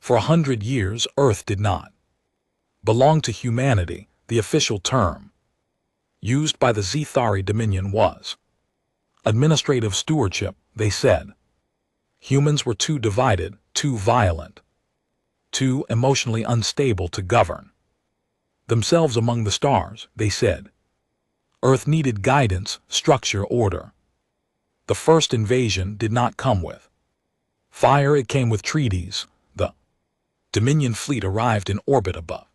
For 100 years, Earth did not belong to humanity. The official term used by the Zethari Dominion was administrative stewardship. They said humans were too divided, too violent, too emotionally unstable to govern themselves among the stars. They said Earth needed guidance, structure, order. The first invasion did not come with fire, it came with treaties. The Dominion fleet arrived in orbit above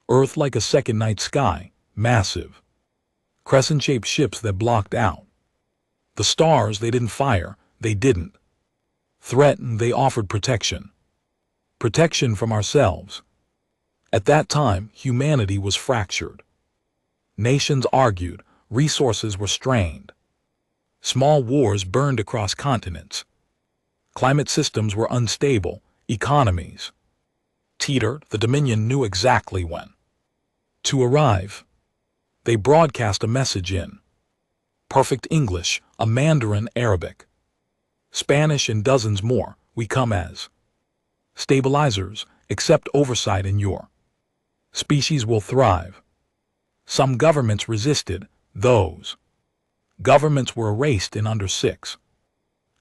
Earth like a second night sky, massive, crescent-shaped ships that blocked out the stars. They didn't fire, they didn't threaten, they offered protection. Protection from ourselves. At that time, humanity was fractured. Nations argued, resources were strained. Small wars burned across continents. Climate systems were unstable, economies teetered. The Dominion knew exactly when to arrive. They broadcast a message in perfect English, a Mandarin, Arabic, Spanish, and dozens more. We come as stabilizers, accept oversight, and your species will thrive. Some governments resisted. Those governments were erased in under 6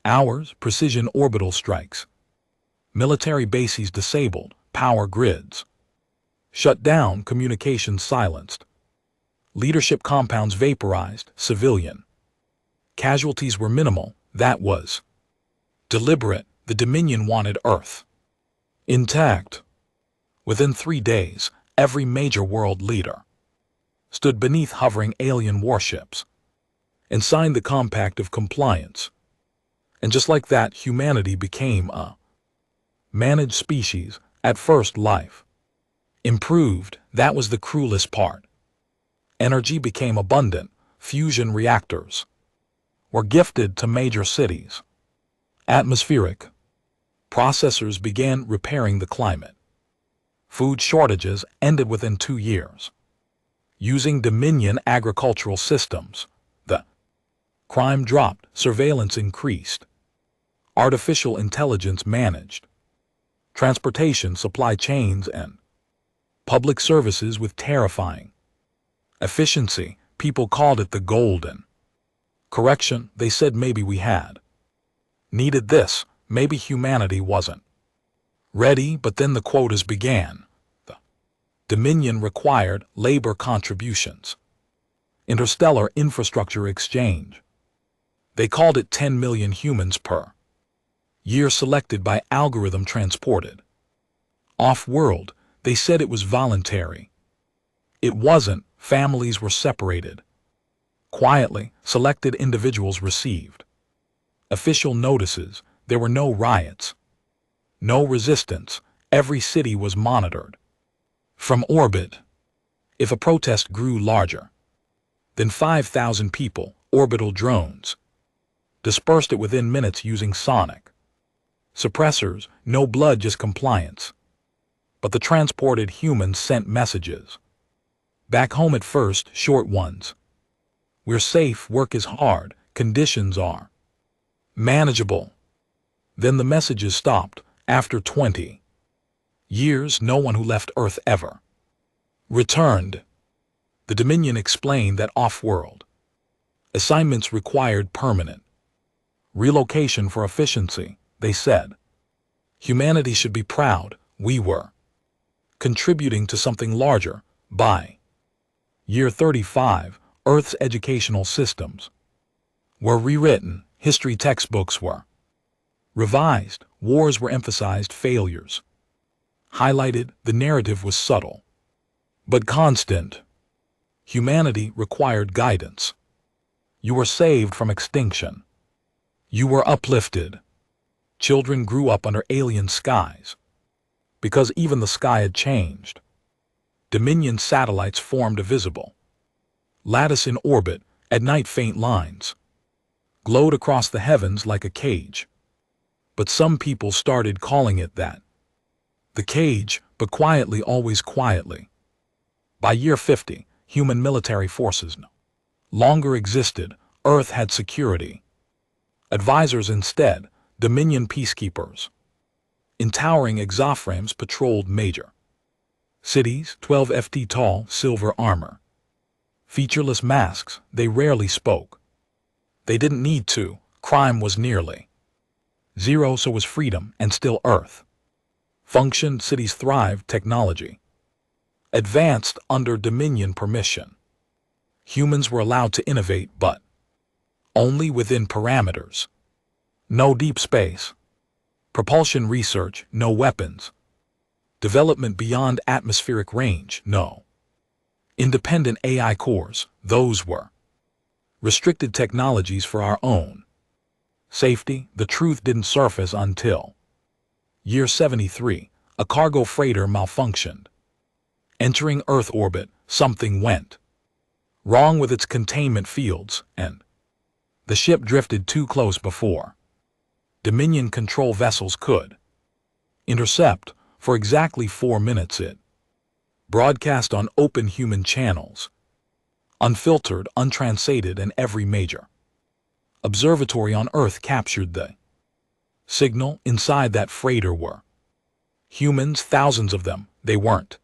hours. Precision orbital strikes. Military bases disabled, power grids shut down, communications silenced. Leadership compounds vaporized, civilian casualties were minimal. That was deliberate. The Dominion wanted Earth intact. Within 3 days, every major world leader stood beneath hovering alien warships and signed the Compact of Compliance. And just like that, humanity became a managed species. At first, life improved. That was the cruelest part. Energy became abundant. Fusion reactors were gifted to major cities. Atmospheric processors began repairing the climate. Food shortages ended within 2 years. Using Dominion agricultural systems, the crime dropped, surveillance increased, artificial intelligence managed transportation, supply chains, and public services with terrifying efficiency. People called it the golden correction. They said maybe we had needed this, maybe humanity wasn't ready. But then the quotas began. The Dominion required labor contributions, interstellar infrastructure exchange. They called it 10 million humans per year selected by algorithm, transported off-world. They said it was voluntary. It wasn't. Families were separated quietly. Selected individuals received official notices. There were no riots, no resistance. Every city was monitored from orbit. If a protest grew larger than 5,000 people, orbital drones dispersed it within minutes using sonic suppressors. No blood, just compliance. But the transported humans sent messages back home, at first short ones. We're safe, work is hard, conditions are manageable. Then the messages stopped. After 20 years, no one who left Earth ever returned. The Dominion explained that off-world assignments required permanent relocation for efficiency. They said humanity should be proud. We were contributing to something larger. By year 35, Earth's educational systems were rewritten. History textbooks were revised. Wars were emphasized, failures highlighted. The narrative was subtle but constant. Humanity required guidance. You were saved from extinction. You were uplifted. Children grew up under alien skies because even the sky had changed. Dominion satellites formed a visible lattice in orbit. At night, faint lines glowed across the heavens like a cage. But some people started calling it that. The cage, but quietly, always quietly. By year 50, human military forces no longer existed. Earth had security advisors instead, Dominion peacekeepers. In towering exoframes patrolled major cities, 12 ft tall, silver armor. Featureless masks, they rarely spoke. They didn't need to. Crime was nearly zero, so was freedom, and still Earth functioned, cities thrived, technology advanced under Dominion permission. Humans were allowed to innovate, but only within parameters. No deep space propulsion research, no weapons development beyond atmospheric range, no independent AI cores. Those were restricted technologies for our own safety. The truth didn't surface until year 73. A cargo freighter malfunctioned. Entering Earth orbit, something went wrong with its containment fields, and the ship drifted too close before Dominion control vessels could intercept. For exactly 4 minutes it broadcast on open human channels, unfiltered, untranslated, and every major observatory on Earth captured the signal. Inside that freighter were humans, thousands of them. They weren't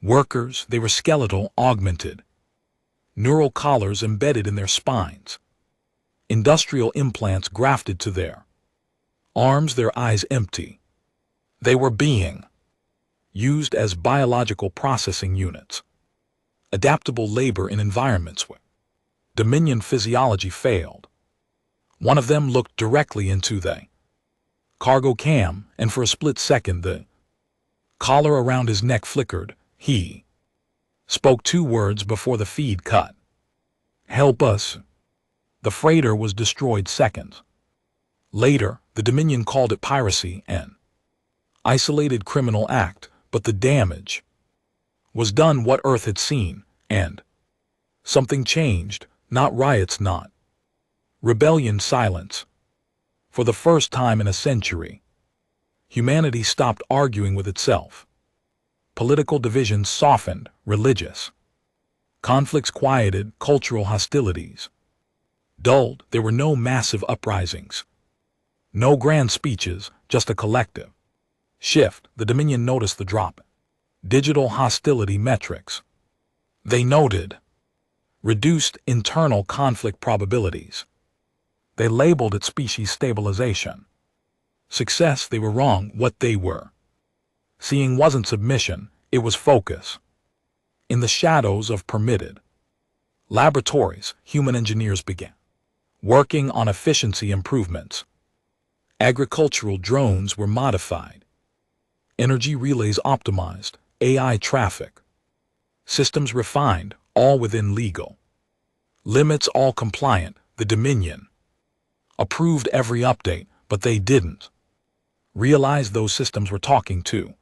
workers, they were skeletal, augmented, neural collars embedded in their spines, industrial implants grafted to their arms, their eyes empty. They were being used as biological processing units, adaptable labor in environments where Dominion physiology failed. One of them looked directly into the cargo cam, and for a split second the collar around his neck flickered. He spoke 2 words before the feed cut. "Help us." The freighter was destroyed seconds later. The Dominion called it piracy, an isolated criminal act, but the damage was done. What Earth had seen, and something changed. Not riots, not rebellion, silence. For the first time in a century, humanity stopped arguing with itself. Political divisions softened, religious conflicts quieted, cultural hostilities dulled. There were no massive uprisings, no grand speeches, just a collective shift. The Dominion noticed the drop in digital hostility metrics. They noted reduced internal conflict probabilities. They labeled it species stabilization. Success. They were wrong. What they were seeing wasn't submission, it was focus. In the shadows of permitted laboratories, human engineers began working on efficiency improvements. Agricultural drones were modified, energy relays optimized, AI traffic systems refined, all within legal limits, all compliant. The Dominion approved every update, but they didn't realize those systems were talking to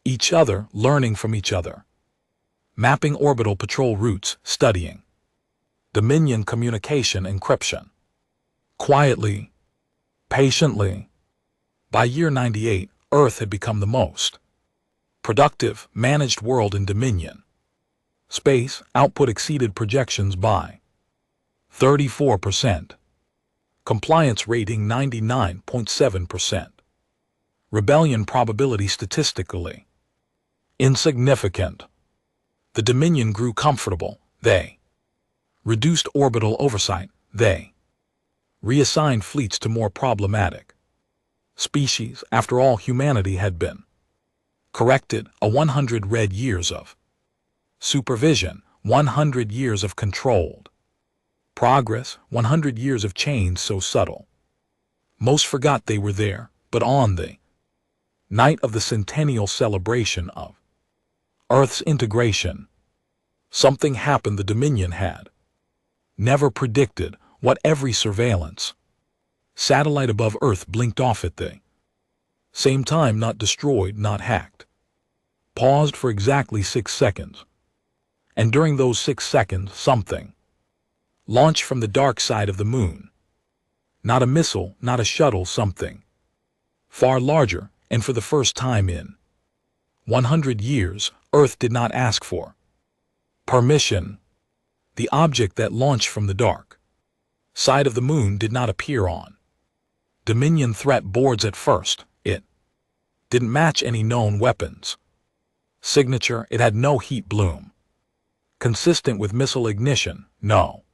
each other, learning from each other, mapping orbital patrol routes, studying Dominion communication encryption. Quietly, patiently. By year 98, Earth had become the most productive, managed world in Dominion. Space output exceeded projections by 34%. Compliance rating 99.7%. Rebellion probability statistically insignificant. The Dominion grew comfortable. They reduced orbital oversight. They reassigned fleets to more problematic species. After all, humanity had been corrected. 100 red years of supervision, 100 years of controlled progress, 100 years of change so subtle most forgot they were there. But on the night of the centennial celebration of Earth's integration, something happened the Dominion had never predicted. What every surveillance satellite above Earth blinked off at the same time, not destroyed, not hacked, paused for exactly 6 seconds. And during those 6 seconds, something launched from the dark side of the moon. Not a missile, not a shuttle, something far larger, and for the first time in 100 years, Earth did not ask for permission. The object that launched from the dark side of the moon did not appear on Dominion threat boards at first. It didn't match any known weapons. Signature, it had no heat bloom. Consistent with missile ignition, no.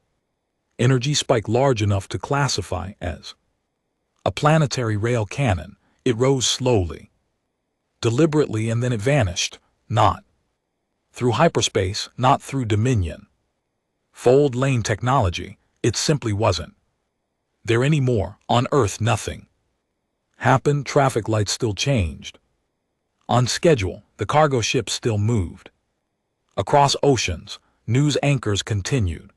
Energy spike large enough to classify as a planetary rail cannon. It rose slowly, deliberately, and then it vanished, not through hyperspace, not through Dominion. Fold lane technology, it simply wasn't there anymore. On Earth, nothing happened. Traffic lights still changed on schedule. The cargo ships still moved across oceans. News anchors continued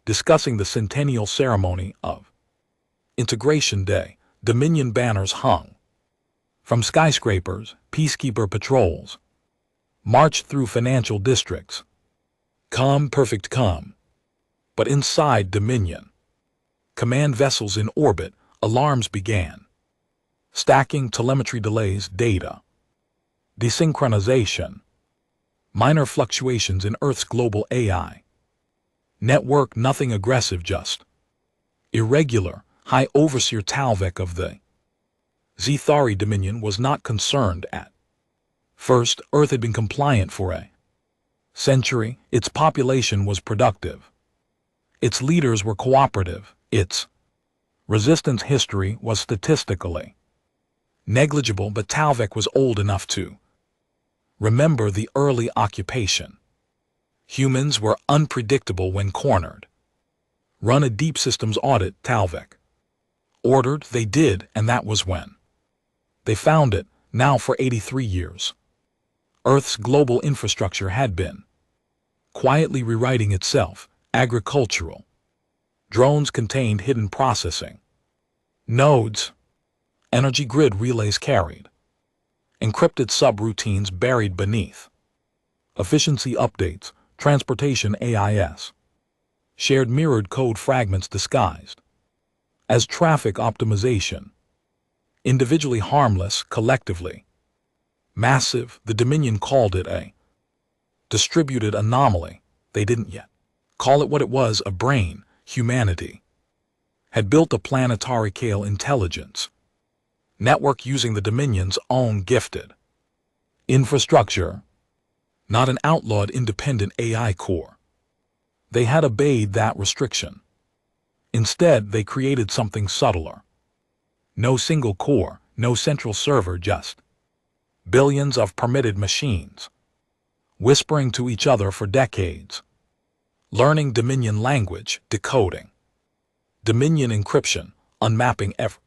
discussing the centennial ceremony of Integration Day. Dominion banners hung from skyscrapers. Peacekeeper patrols marched through financial districts. Calm, perfect calm. But inside Dominion, command vessels in orbit, alarms began. Stacking, telemetry delays, data desynchronization, minor fluctuations in Earth's global AI network. Nothing aggressive, just irregular. High Overseer Talvek of the Zethari Dominion was not concerned at first. Earth had been compliant for a century. Its population was productive. Its leaders were cooperative. Its resistance history was statistically negligible, but Talvek was old enough to remember the early occupation. Humans were unpredictable when cornered. Run a deep systems audit, Talvek ordered. They did, and that was when they found it. Now for 83 years, Earth's global infrastructure had been quietly rewriting itself. Agricultural drones contained hidden processing nodes. Energy grid relays carried encrypted subroutines buried beneath. Efficiency updates, transportation AIS, shared mirrored code fragments disguised as traffic optimization. Individually harmless, collectively massive. The Dominion called it a distributed anomaly. They didn't yet call it what it was, a brain. Humanity had built a planetary-scale intelligence network using the Dominion's own gifted infrastructure, not an outlawed independent AI core. They had obeyed that restriction. Instead, they created something subtler. No single core, no central server, just billions of permitted machines, whispering to each other for decades, learning Dominion language, decoding Dominion encryption, unmapping every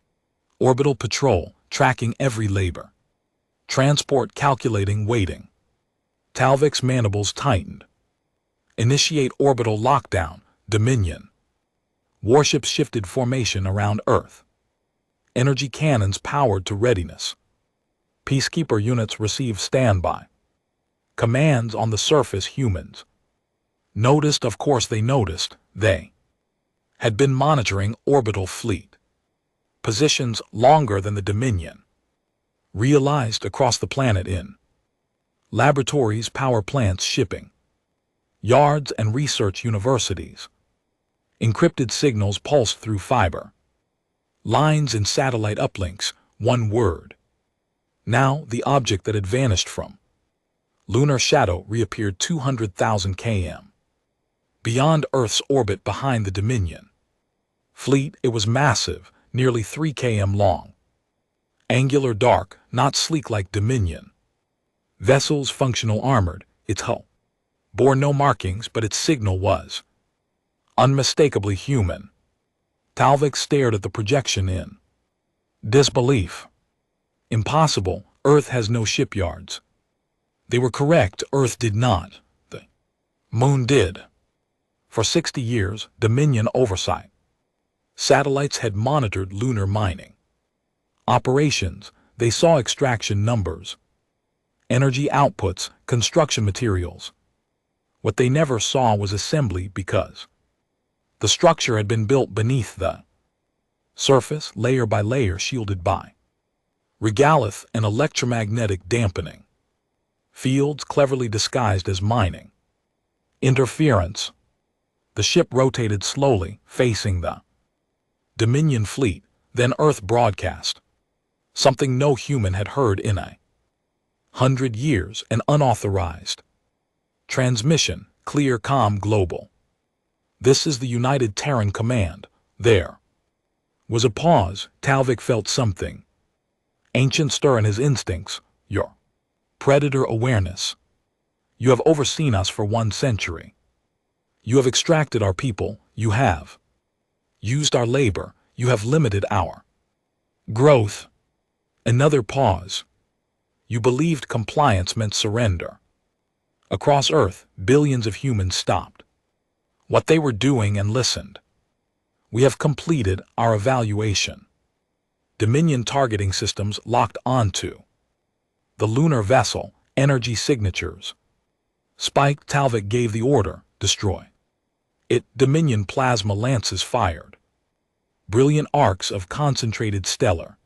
orbital patrol, tracking every labor, transport, calculating, waiting. Talvek's mandibles tightened. Initiate orbital lockdown, Dominion. Warships shifted formation around Earth. Energy cannons powered to readiness. Peacekeeper units received standby commands on the surface. Humans noticed, of course they noticed. They had been monitoring orbital fleet positions longer than the Dominion realized. Across the planet, in laboratories, power plants, shipping yards, and research universities, encrypted signals pulsed through fiber lines and satellite uplinks. One word. Now the object that had vanished from lunar shadow reappeared 200,000 km beyond Earth's orbit, behind the Dominion fleet. It was massive, nearly 3 km long. Angular, dark, not sleek like Dominion vessels. Functional, armored. Its hull bore no markings, but its signal was unmistakably human. Talvek stared at the projection in disbelief. Impossible. Earth has no shipyards. They were correct. Earth did not. The Moon did. For 60 years, Dominion oversight satellites had monitored lunar mining operations. They saw extraction numbers, energy outputs, construction materials. What they never saw was assembly, because the structure had been built beneath the surface, layer by layer, shielded by regolith and electromagnetic dampening fields, cleverly disguised as mining interference. The ship rotated slowly, facing the Dominion fleet. Then Earth broadcast something no human had heard in 100 years, an unauthorized transmission, clear comm global. This is the United Terran Command. There was a pause. Talvik felt something ancient stir in his instincts. Your predator awareness. You have overseen us for 1 century. You have extracted our people. You have used our labor. You have limited our growth. Another pause. You believed compliance meant surrender. Across Earth, billions of humans stopped what they were doing and listened. We have completed our evaluation. Dominion targeting systems locked onto the lunar vessel, energy signatures. Spike. Talvik gave the order, destroy it. Dominion plasma lances fired. Brilliant arcs of concentrated stellar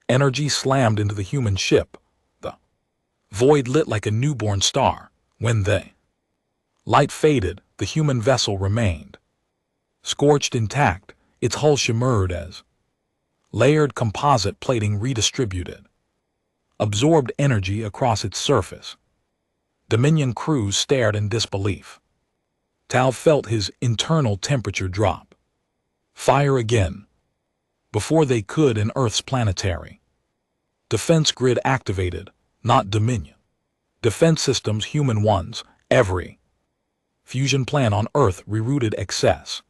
energy slammed into the human ship. The void lit like a newborn star. When the light faded, the human vessel remained scorched intact. Its hull shimmered as layered composite plating redistributed absorbed energy across its surface. Dominion crews stared in disbelief. Tal felt his internal temperature drop. Fire again. Before they could, an Earth's planetary defense grid activated, not Dominion defense systems, human ones. Every fusion plan on Earth rerouted excess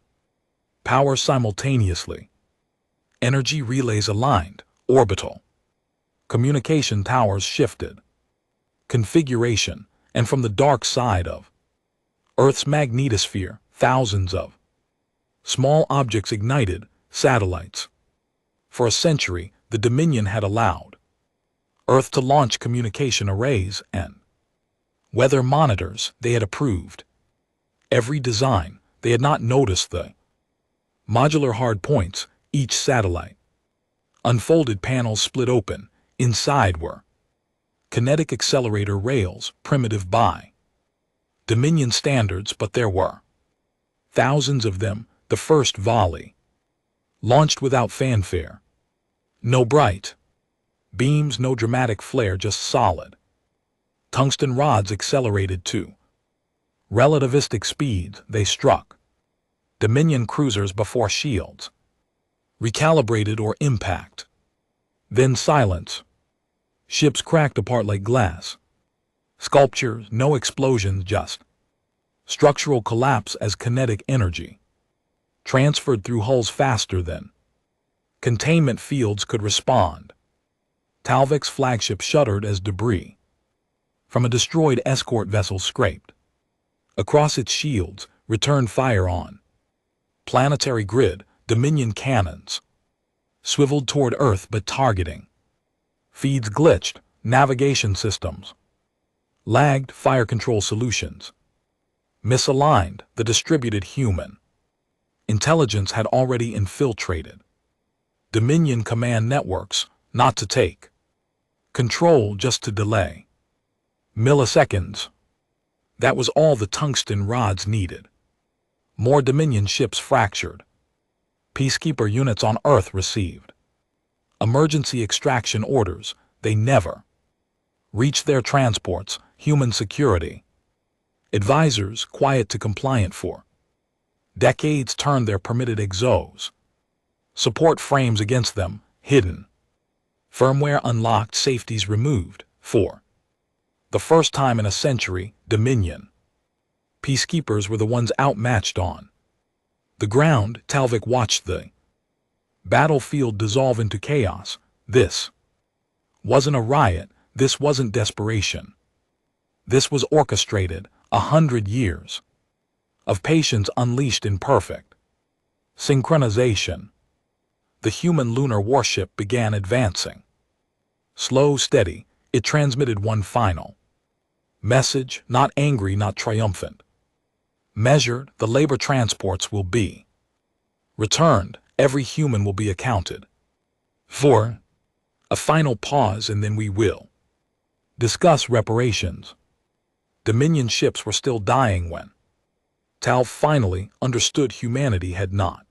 power simultaneously. Energy relays aligned. Orbital communication towers shifted configuration, and from the dark side of Earth's magnetosphere, thousands of small objects ignited. Satellites. For a century, the Dominion had allowed Earth to launch communication arrays and weather monitors. They had approved every design. They had not noticed the modular hard points. Each satellite unfolded panels split open. Inside were kinetic accelerator rails, primitive by Dominion standards, but there were thousands of them. The first volley launched without fanfare. No bright beams, no dramatic flare, just solid tungsten rods accelerated to relativistic speeds. They struck Dominion cruisers before shields recalibrated or impact. Then silence. Ships cracked apart like glass. Sculptures, no explosions, just structural collapse as kinetic energy transferred through hulls faster than containment fields could respond. Talvik's flagship shuddered as debris from a destroyed escort vessel scraped across its shields. Return fire on planetary grid. Dominion cannons swiveled toward Earth, but targeting feeds glitched. Navigation systems lagged. Fire control solutions misaligned. The distributed human intelligence had already infiltrated Dominion command networks, not to take control, just to delay milliseconds. That was all the tungsten rods needed. More Dominion ships fractured. Peacekeeper units on Earth received emergency extraction orders. They never reached their transports. Human security advisors, quiet to compliant for decades, turned their permitted exos support frames against them. Hidden firmware unlocked, safeties removed. For the first time in a century, Dominion peacekeepers were the ones outmatched on the ground. Talvik watched the battlefield dissolve into chaos. This wasn't a riot. This wasn't desperation. This was orchestrated. 100 years of patience unleashed in perfect synchronization. The human lunar warship began advancing. Slow, steady, it transmitted one final message, not angry, not triumphant. Measured, the labor transports will be returned. Every human will be accounted for. A final pause, and then we will discuss reparations. Dominion ships were still dying when Tal finally understood humanity had not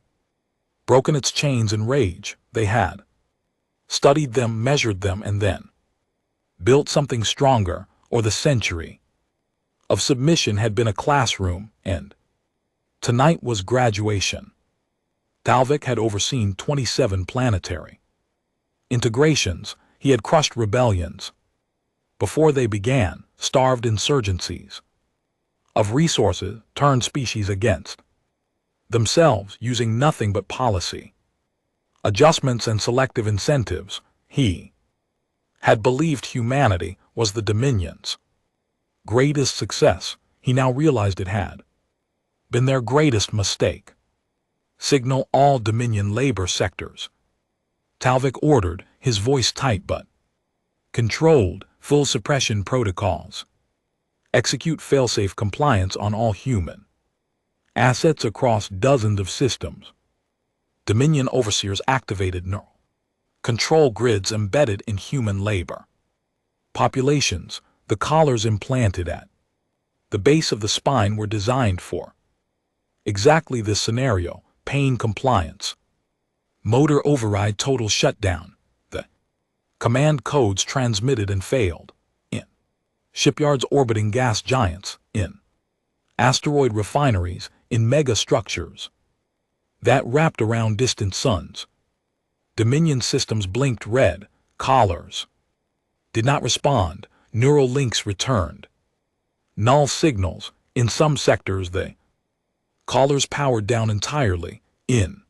broken its chains in rage. They had studied them, measured them, and then built something stronger, or the century of submission had been a classroom, and tonight was graduation. Talvik had overseen 27 planetary integrations. He had crushed rebellions before they began, starved insurgencies of resources, turned species against themselves using nothing but policy, adjustments, and selective incentives. He had believed humanity was the Dominion's greatest success. He now realized it had been their greatest mistake. Signal all Dominion labor sectors. Talvik ordered, his voice tight but controlled, full suppression protocols. Execute failsafe compliance on all human assets across dozens of systems. Dominion overseers activated neural control grids embedded in human labor populations. The collars implanted at the base of the spine were designed for exactly this scenario: pain compliance, motor override, total shutdown. The command codes transmitted and failed in shipyards, orbiting gas giants, in asteroid refineries, in mega structures that wrapped around distant suns. Dominion systems blinked red. Collars did not respond. Neural links returned null signals. In some sectors, the collars powered down entirely. In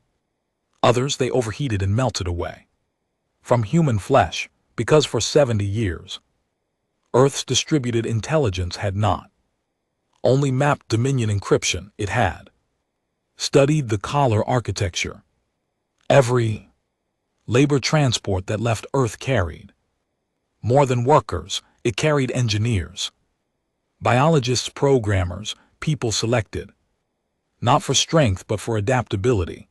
others, they overheated and melted away from human flesh, because for 70 years, Earth's distributed intelligence had not only mapped Dominion encryption, it had studied the collar architecture. Every labor transport that left Earth carried more than workers. It carried engineers, biologists, programmers, people selected not for strength but for adaptability,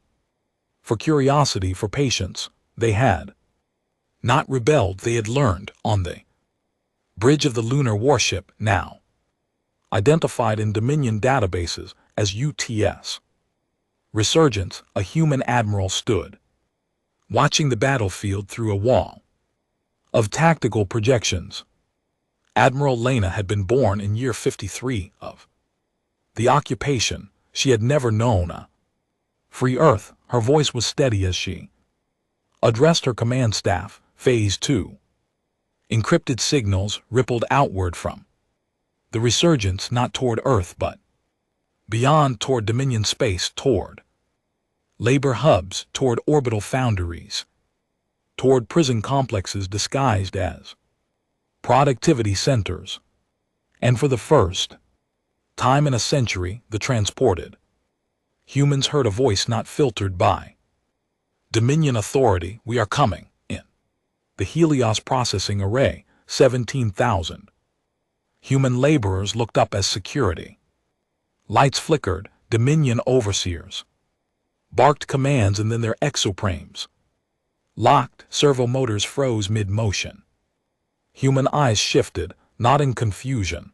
for curiosity, for patience. They had not rebelled. They had learned on the bridge of the lunar warship, now identified in Dominion databases as UTS Resurgence. A human admiral stood watching the battlefield through a wall of tactical projections. Admiral Lena had been born in year 53 of the occupation. She had never known a free Earth. Her voice was steady as she addressed her command staff. Phase 2. Encrypted signals rippled outward from the resurgence, not toward Earth but beyond, toward Dominion space, toward labor hubs, toward orbital foundries, toward prison complexes disguised as productivity centers. And for the first time in a century, the transported humans heard a voice not filtered by Dominion authority. We are coming in. The Helios processing array, 17,000 human laborers looked up as security lights flickered. Dominion overseers barked commands, and then their exoprames locked. Servo motors froze mid-motion. Human eyes shifted, not in confusion,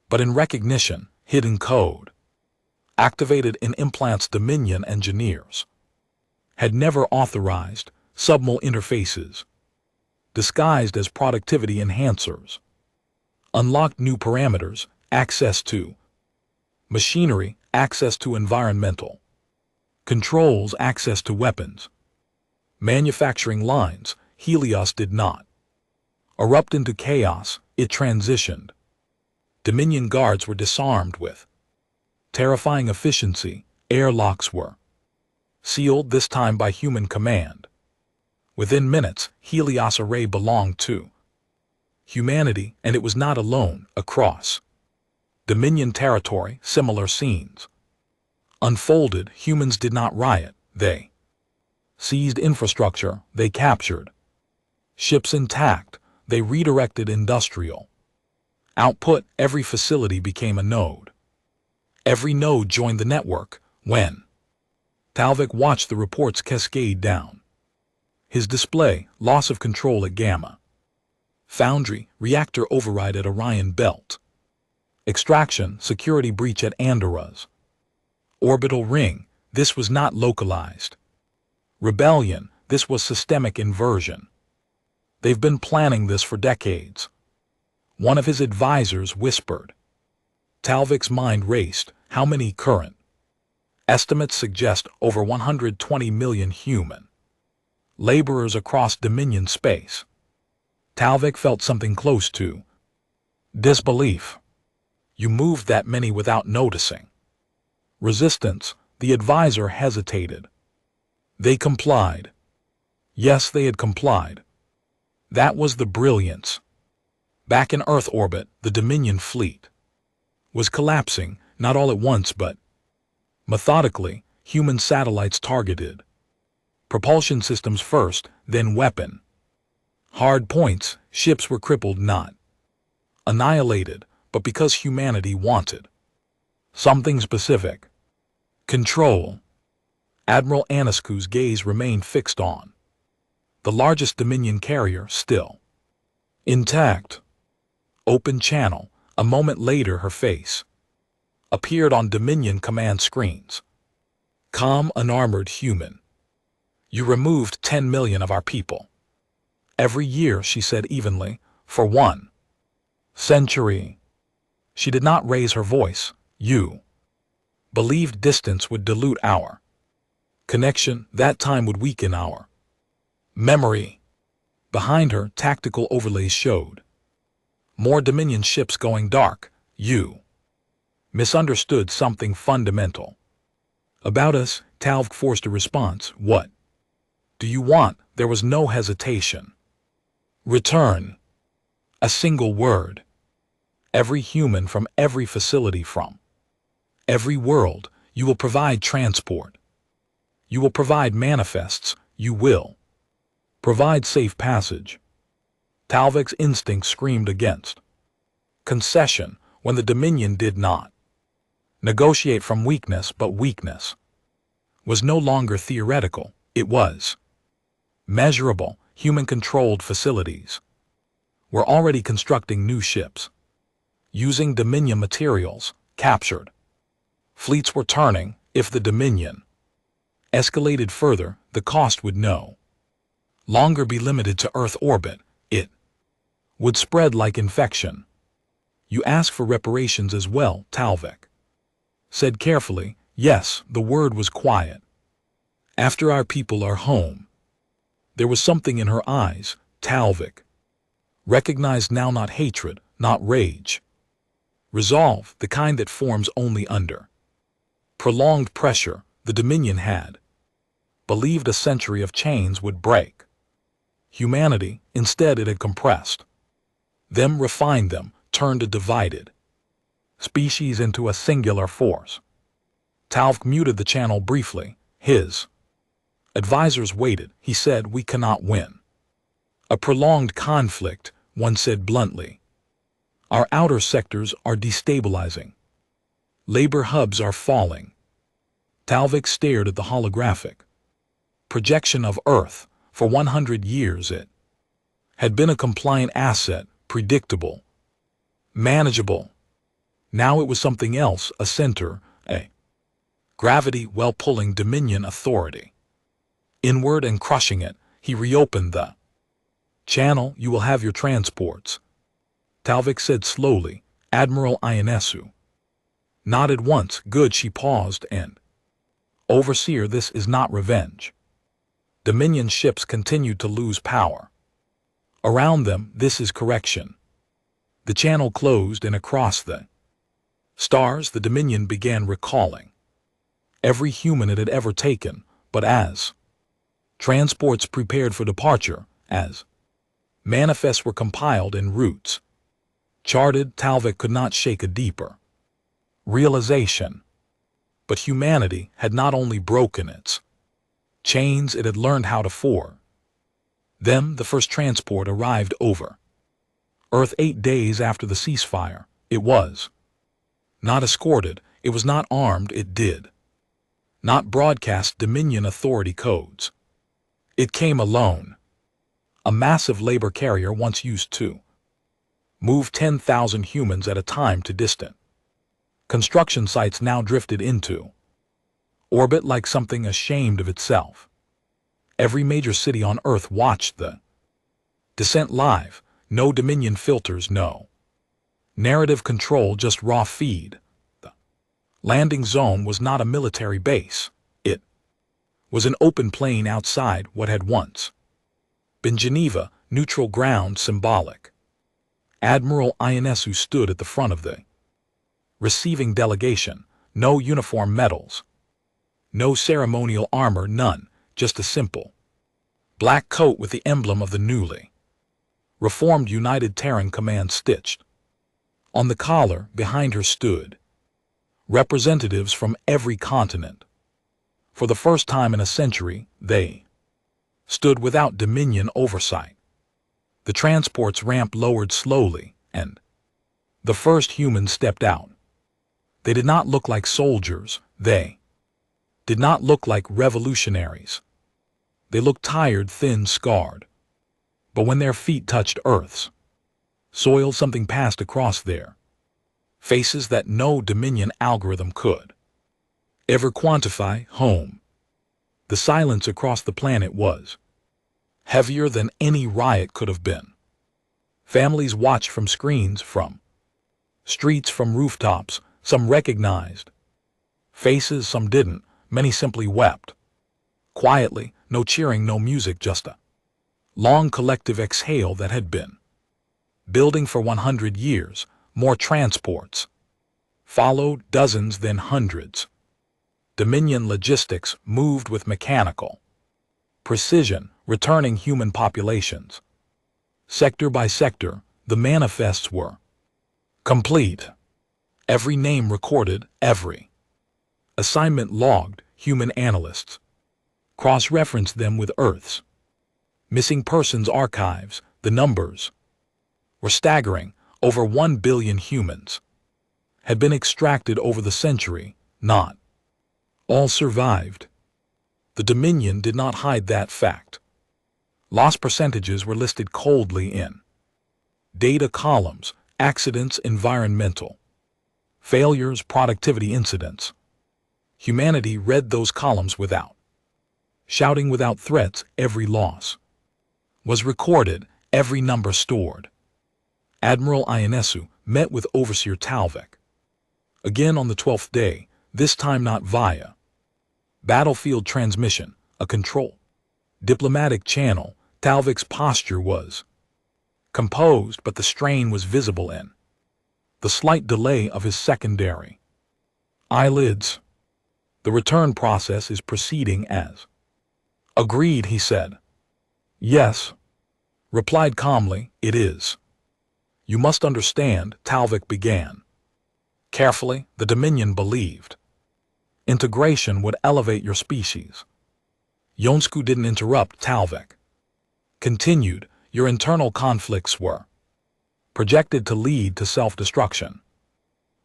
but in recognition. Hidden code activated in implants. Dominion engineers had never authorized submol interfaces disguised as productivity enhancers, unlocked new parameters, access to machinery, access to environmental controls, access to weapons, manufacturing lines. Helios did not erupt into chaos, it transitioned. Dominion guards were disarmed with terrifying efficiency. Airlocks were sealed, this time by human command. Within minutes, Helios array belonged to humanity, and it was not alone. Across Dominion territory, similar scenes unfolded. Humans did not riot. They seized infrastructure. They captured ships intact. They redirected industrial output. Every facility became a node. Every node joined the network. When Talvik watched the reports cascade down his display: loss of control at Gamma Foundry, reactor override at Orion Belt, extraction, security breach at Andorra's orbital ring. This was not localized rebellion. This was systemic inversion. They've been planning this for decades. One of his advisors whispered. Talvik's mind raced. How many current? Estimates suggest over 120 million human laborers across Dominion space. Talvik felt something close to disbelief. You moved that many without noticing. Resistance. The advisor hesitated. They complied. Yes, they had complied. That was the brilliance. Back in Earth orbit, the Dominion fleet was collapsing, not all at once but methodically. Human satellites targeted. Propulsion systems first, then weapon. Hard points. Ships were crippled, not annihilated, but because humanity wanted something specific. Control. Admiral Aniscu's gaze remained fixed on the largest Dominion carrier, still intact. Open channel. A moment later her face appeared on Dominion command screens. Calm, unarmored human. You removed 10 million of our people. Every year, she said evenly, for 1 century. She did not raise her voice. You believed distance would dilute our connection, that time would weaken our memory. Behind her, tactical overlays showed more Dominion ships going dark. You misunderstood something fundamental about us. Talvik forced a response. What do you want? There was no hesitation. Return. A single word. Every human from every facility from every world. You will provide transport. You will provide manifests. You will provide safe passage. Talvik's instinct screamed against concession when the Dominion did not negotiate from weakness, but weakness was no longer theoretical. It was measurable. Human-controlled facilities were already constructing new ships using Dominion materials captured. Fleets were turning. If the Dominion escalated further, the cost would no longer be limited to Earth orbit. It would spread like infection. You ask for reparations as well, Talvik said carefully. Yes, the word was quiet. After our people are home. There was something in her eyes. Talvik recognized now, not hatred, not rage. Resolve, the kind that forms only under prolonged pressure. The Dominion had believed a century of chains would break humanity. Instead, it had compressed them, refined them, turned a divided species into a singular force. Talvik muted the channel briefly. His advisors waited. He said, we cannot win a prolonged conflict. One said bluntly. Our outer sectors are destabilizing. Labor hubs are falling. Talvik stared at the holographic projection of Earth. For 100 years it had been a compliant asset, predictable, manageable. Now it was something else, a center, a gravity well pulling Dominion authority inward and crushing it. He reopened the channel. You will have your transports, Talvik said slowly. Admiral Ionescu nodded once. Good. She paused. And overseer, this is not revenge. Dominion ships continued to lose power around them. This is correction. The channel closed, and across the stars the Dominion began recalling every human it had ever taken. But as transports prepared for departure, as manifests were compiled and routes charted, Talvik could not shake a deeper realization. But humanity had not only broken its chains, it had learned how to for them. The first transport arrived over Earth 8 days after the ceasefire. It was not escorted. It was not armed. It did not broadcast Dominion authority codes. It came alone. A massive labor carrier once used to move 10,000 humans at a time to distant construction sites now drifted into orbit like something ashamed of itself. Every major city on Earth watched the descent live. No Dominion filters, no narrative control, just raw feed. The landing zone was not a military base. It was an open plain outside what had once been Geneva, neutral ground, symbolic. Admiral Ionescu stood at the front of the receiving delegation. No uniform medals, no ceremonial armor, none, just a simple black coat with the emblem of the newly reformed United Terran Command stitched on the collar. Behind her stood representatives from every continent. For the first time in a century, they stood without Dominion oversight. The transport's ramp lowered slowly, and the first humans stepped out. They did not look like soldiers. They did not look like revolutionaries. They looked tired, thin, scarred. But when their feet touched Earth's soil, something passed across their faces that no Dominion algorithm could ever quantify. Home. The silence across the planet was heavier than any riot could have been. Families watched from screens, from streets, from rooftops. Some recognized faces, some didn't. Many simply wept. Quietly, no cheering, no music, just a long collective exhale that had been building for 100 years. More transports followed, dozens, then hundreds. Dominion logistics moved with mechanical precision, returning human populations. Sector by sector, the manifests were complete. Every name recorded, every assignment logged. Human analysts cross-referenced them with Earth's missing persons archives. The numbers were staggering. Over 1 billion humans had been extracted over the century. Not all survived. The Dominion did not hide that fact. Loss percentages were listed coldly in data columns: accidents, environmental failures, productivity incidents. Humanity read those columns without shouting, without threats. Every loss was recorded, every number stored. Admiral Ionescu met with Overseer Talvik again on the 12th day, this time not via battlefield transmission, a control diplomatic channel. Talvik's posture was composed, but the strain was visible in the slight delay of his secondary eyelids. The return process is proceeding as agreed, he said. Yes, replied calmly, it is. You must understand, Talvik began. Carefully, the Dominion believed integration would elevate your species. Ionescu didn't interrupt. Talvik continued, your internal conflicts were projected to lead to self-destruction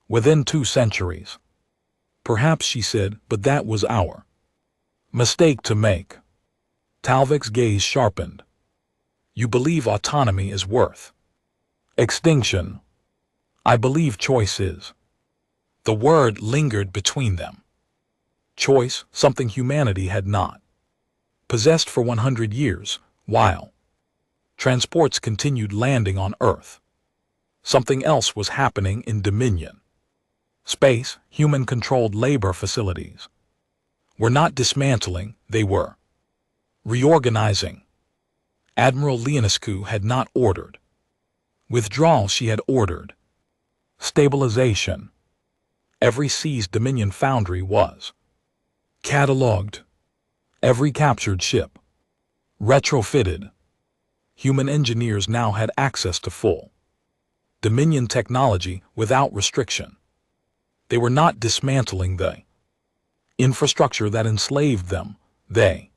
within 2 centuries. Perhaps, she said, but that was our mistake to make. Talvik's gaze sharpened. You believe autonomy is worth extinction. I believe choice is. The word lingered between them. Choice, something humanity had not possessed for 100 years, while transports continued landing on Earth. Something else was happening in Dominion. Space, human-controlled labor facilities were not dismantling, they were reorganizing. Admiral Ionescu had not ordered withdrawal, she had ordered stabilization. Every seized Dominion foundry was cataloged. Every captured ship retrofitted. Human engineers now had access to full Dominion technology without restriction. They were not dismantling the infrastructure that enslaved them. They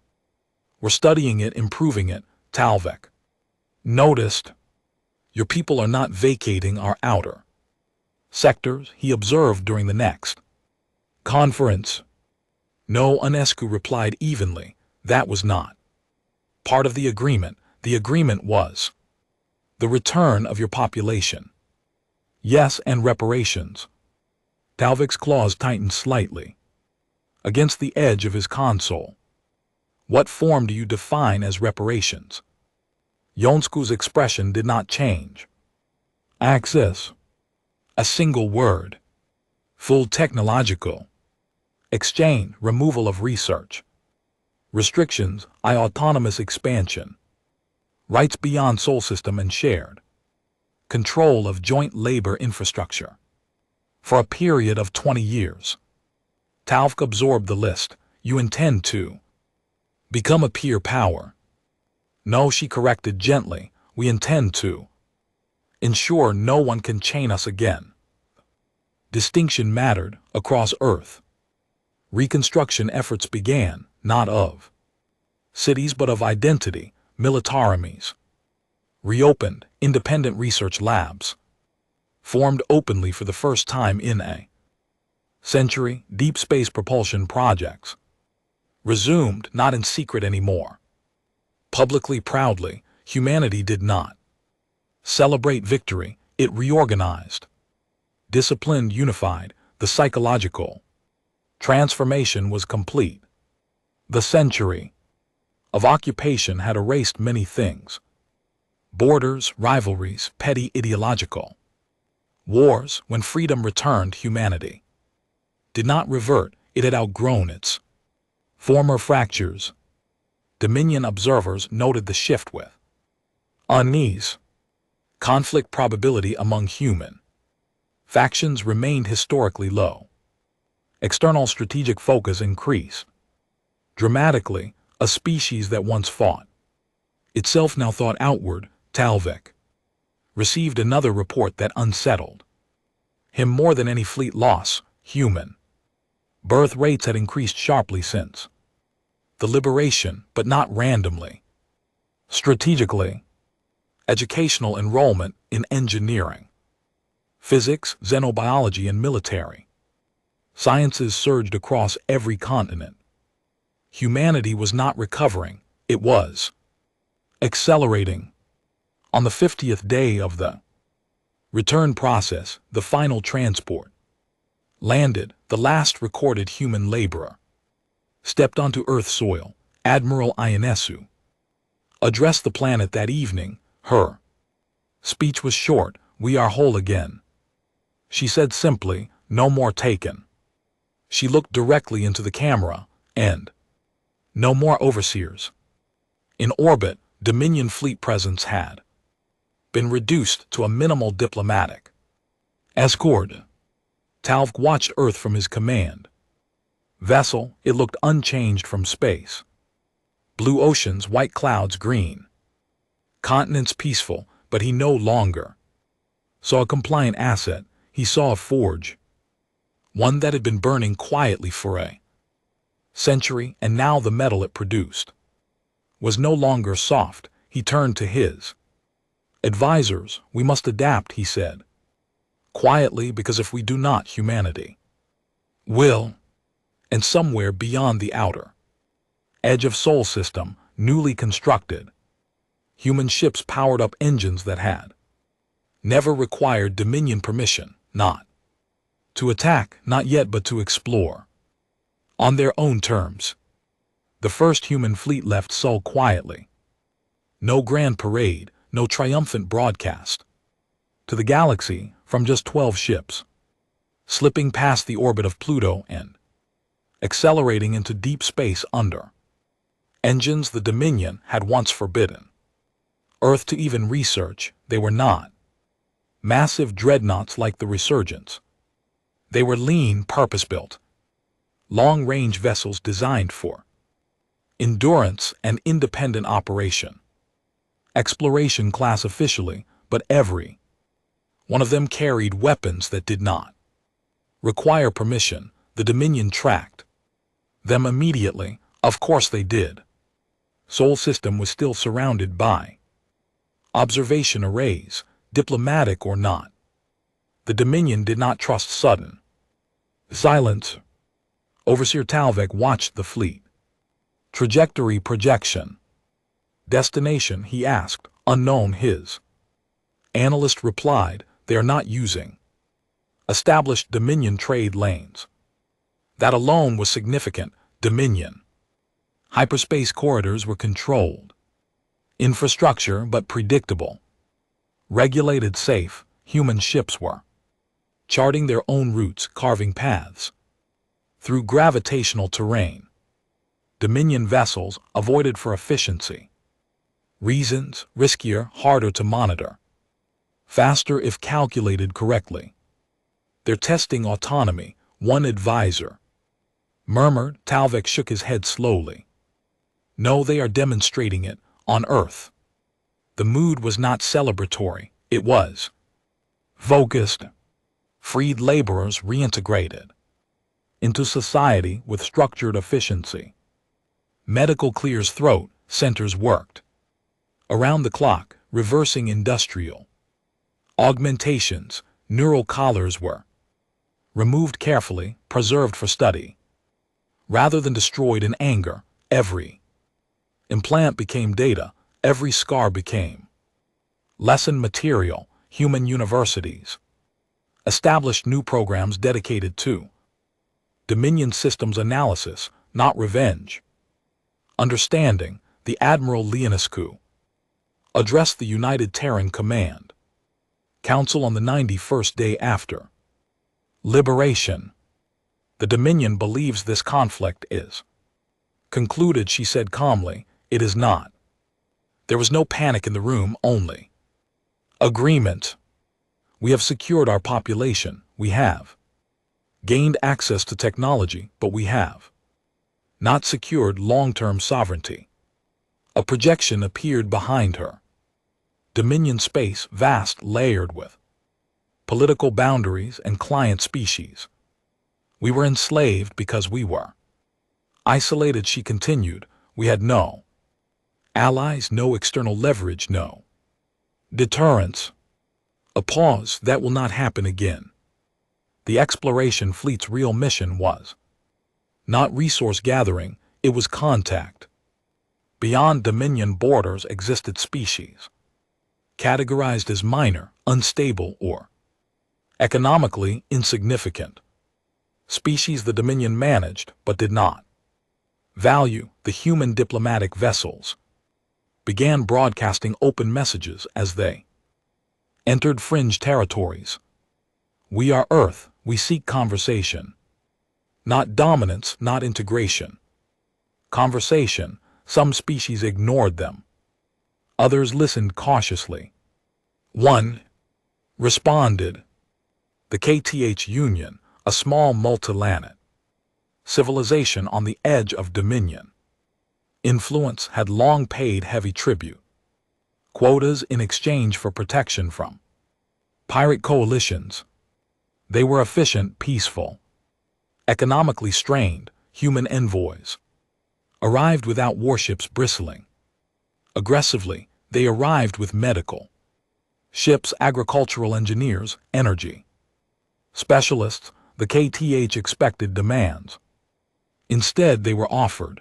were studying it, improving it. Talvik noticed. Your people are not vacating our outer sectors, he observed during the next conference. No, Ionescu replied evenly. That was not part of the agreement. The agreement was the return of your population. Yes, and reparations. Talvik's claws tightened slightly against the edge of his console. What form do you define as reparations? Yonsku's expression did not change. Access. A single word. Full technological. Exchange, removal of research. Restrictions, autonomous expansion. Rights beyond Sol system and shared. Control of joint labor infrastructure. For a period of 20 years. Talvik absorbed the list. You intend to become a peer power. No, she corrected gently, we intend to ensure no one can chain us again. Distinction mattered across Earth. Reconstruction efforts began, not of cities but of identity, militarities. Reopened, independent research labs. Formed openly for the first time in a century, deep space propulsion projects. Resumed, not in secret anymore. Publicly, proudly, humanity did not celebrate victory, it reorganized. Disciplined, unified, the psychological transformation was complete. The century of occupation had erased many things. Borders, rivalries, petty ideological wars. When freedom returned, humanity did not revert, it had outgrown its former fractures. Dominion observers noted the shift with unease. Conflict probability among human factions remained historically low. External strategic focus increased. Dramatically, a species that once fought itself now thought outward. Talvik received another report that unsettled him more than any fleet loss. Human birth rates had increased sharply since the liberation, but not randomly. Strategically, educational enrollment in engineering, physics, xenobiology, and military sciences surged across every continent. Humanity was not recovering, it was accelerating. On the 50th day of the return process, the final transport landed. The last recorded human laborer stepped onto Earth's soil. Admiral Ionescu addressed the planet that evening. Her speech was short. We are whole again. She said simply, no more taken. She looked directly into the camera, and no more overseers. In orbit, Dominion fleet presence had been reduced to a minimal diplomatic escort. Talvik watched Earth from his command vessel. It looked unchanged from space. Blue oceans, white clouds, green continents, peaceful, but he no longer saw a compliant asset. He saw a forge, one that had been burning quietly for a century, and now the metal it produced was no longer soft. He turned to his advisors. We must adapt, he said quietly, because if we do not, humanity will. And somewhere beyond the outer edge of Sol system, newly constructed human ships powered up engines that had never required Dominion permission, not to attack, not yet, but to explore on their own terms. The first human fleet left Sol quietly. No grand parade, no triumphant broadcast to the galaxy from just 12 ships, slipping past the orbit of Pluto and accelerating into deep space under engines the Dominion had once forbidden Earth to even research. They were not massive dreadnoughts like the Resurgence. They were lean, purpose-built, long-range vessels designed for endurance and independent operation. Exploration class officially, but every one of them carried weapons that did not require permission. The Dominion tracked them immediately. Of course they did. Sol system was still surrounded by observation arrays, diplomatic or not. The Dominion did not trust sudden silence. Overseer Talvik watched the fleet. Trajectory projection. Destination, he asked. Unknown, his analyst replied. They are not using established Dominion trade lanes. That alone was significant. Dominion Hyperspace corridors were controlled. Infrastructure but predictable. Regulated safe, human ships were. Charting their own routes, carving paths. Through gravitational terrain. Dominion vessels avoided for efficiency. Reasons, riskier, harder to monitor. Faster if calculated correctly. They're testing autonomy, one advisor murmured. Talvik shook his head slowly. No, they are demonstrating it, on Earth. The mood was not celebratory, it was focused. Freed laborers reintegrated into society with structured efficiency. Medical clears throat, centers worked. Around the clock, reversing industrial. Augmentations, neural collars were removed carefully, preserved for study. Rather than destroyed in anger, every implant became data, every scar became lesson material. Human universities established new programs dedicated to Dominion systems analysis, not revenge. Understanding, the Admiral Leonescu addressed the United Terran Command Council on the 91st day after liberation. The Dominion believes this conflict is concluded, she said calmly. It is not. There was no panic in the room, only agreement. We have secured our population, we have gained access to technology, but we have not secured long-term sovereignty. A projection appeared behind her. Dominion space, vast, layered with political boundaries and client species. We were enslaved because we were isolated, she continued. We had no allies, no external leverage, no deterrence. A pause. That will not happen again. The exploration fleet's real mission was not resource gathering, it was contact. Beyond Dominion borders existed species, categorized as minor, unstable, or economically insignificant. Species the Dominion managed but did not value. The human diplomatic vessels began broadcasting open messages as they entered fringe territories. We are Earth, we seek conversation. Not dominance, not integration. Conversation. Some species ignored them. Others listened cautiously. One responded. The KTH Union, a small multiplanet civilization on the edge of Dominion influence, had long paid heavy tribute. Quotas in exchange for protection from pirate coalitions. They were efficient, peaceful, economically strained. Human envoys arrived without warships bristling aggressively. They arrived with medical ships, agricultural engineers, energy specialists. The KTH expected demands. Instead, they were offered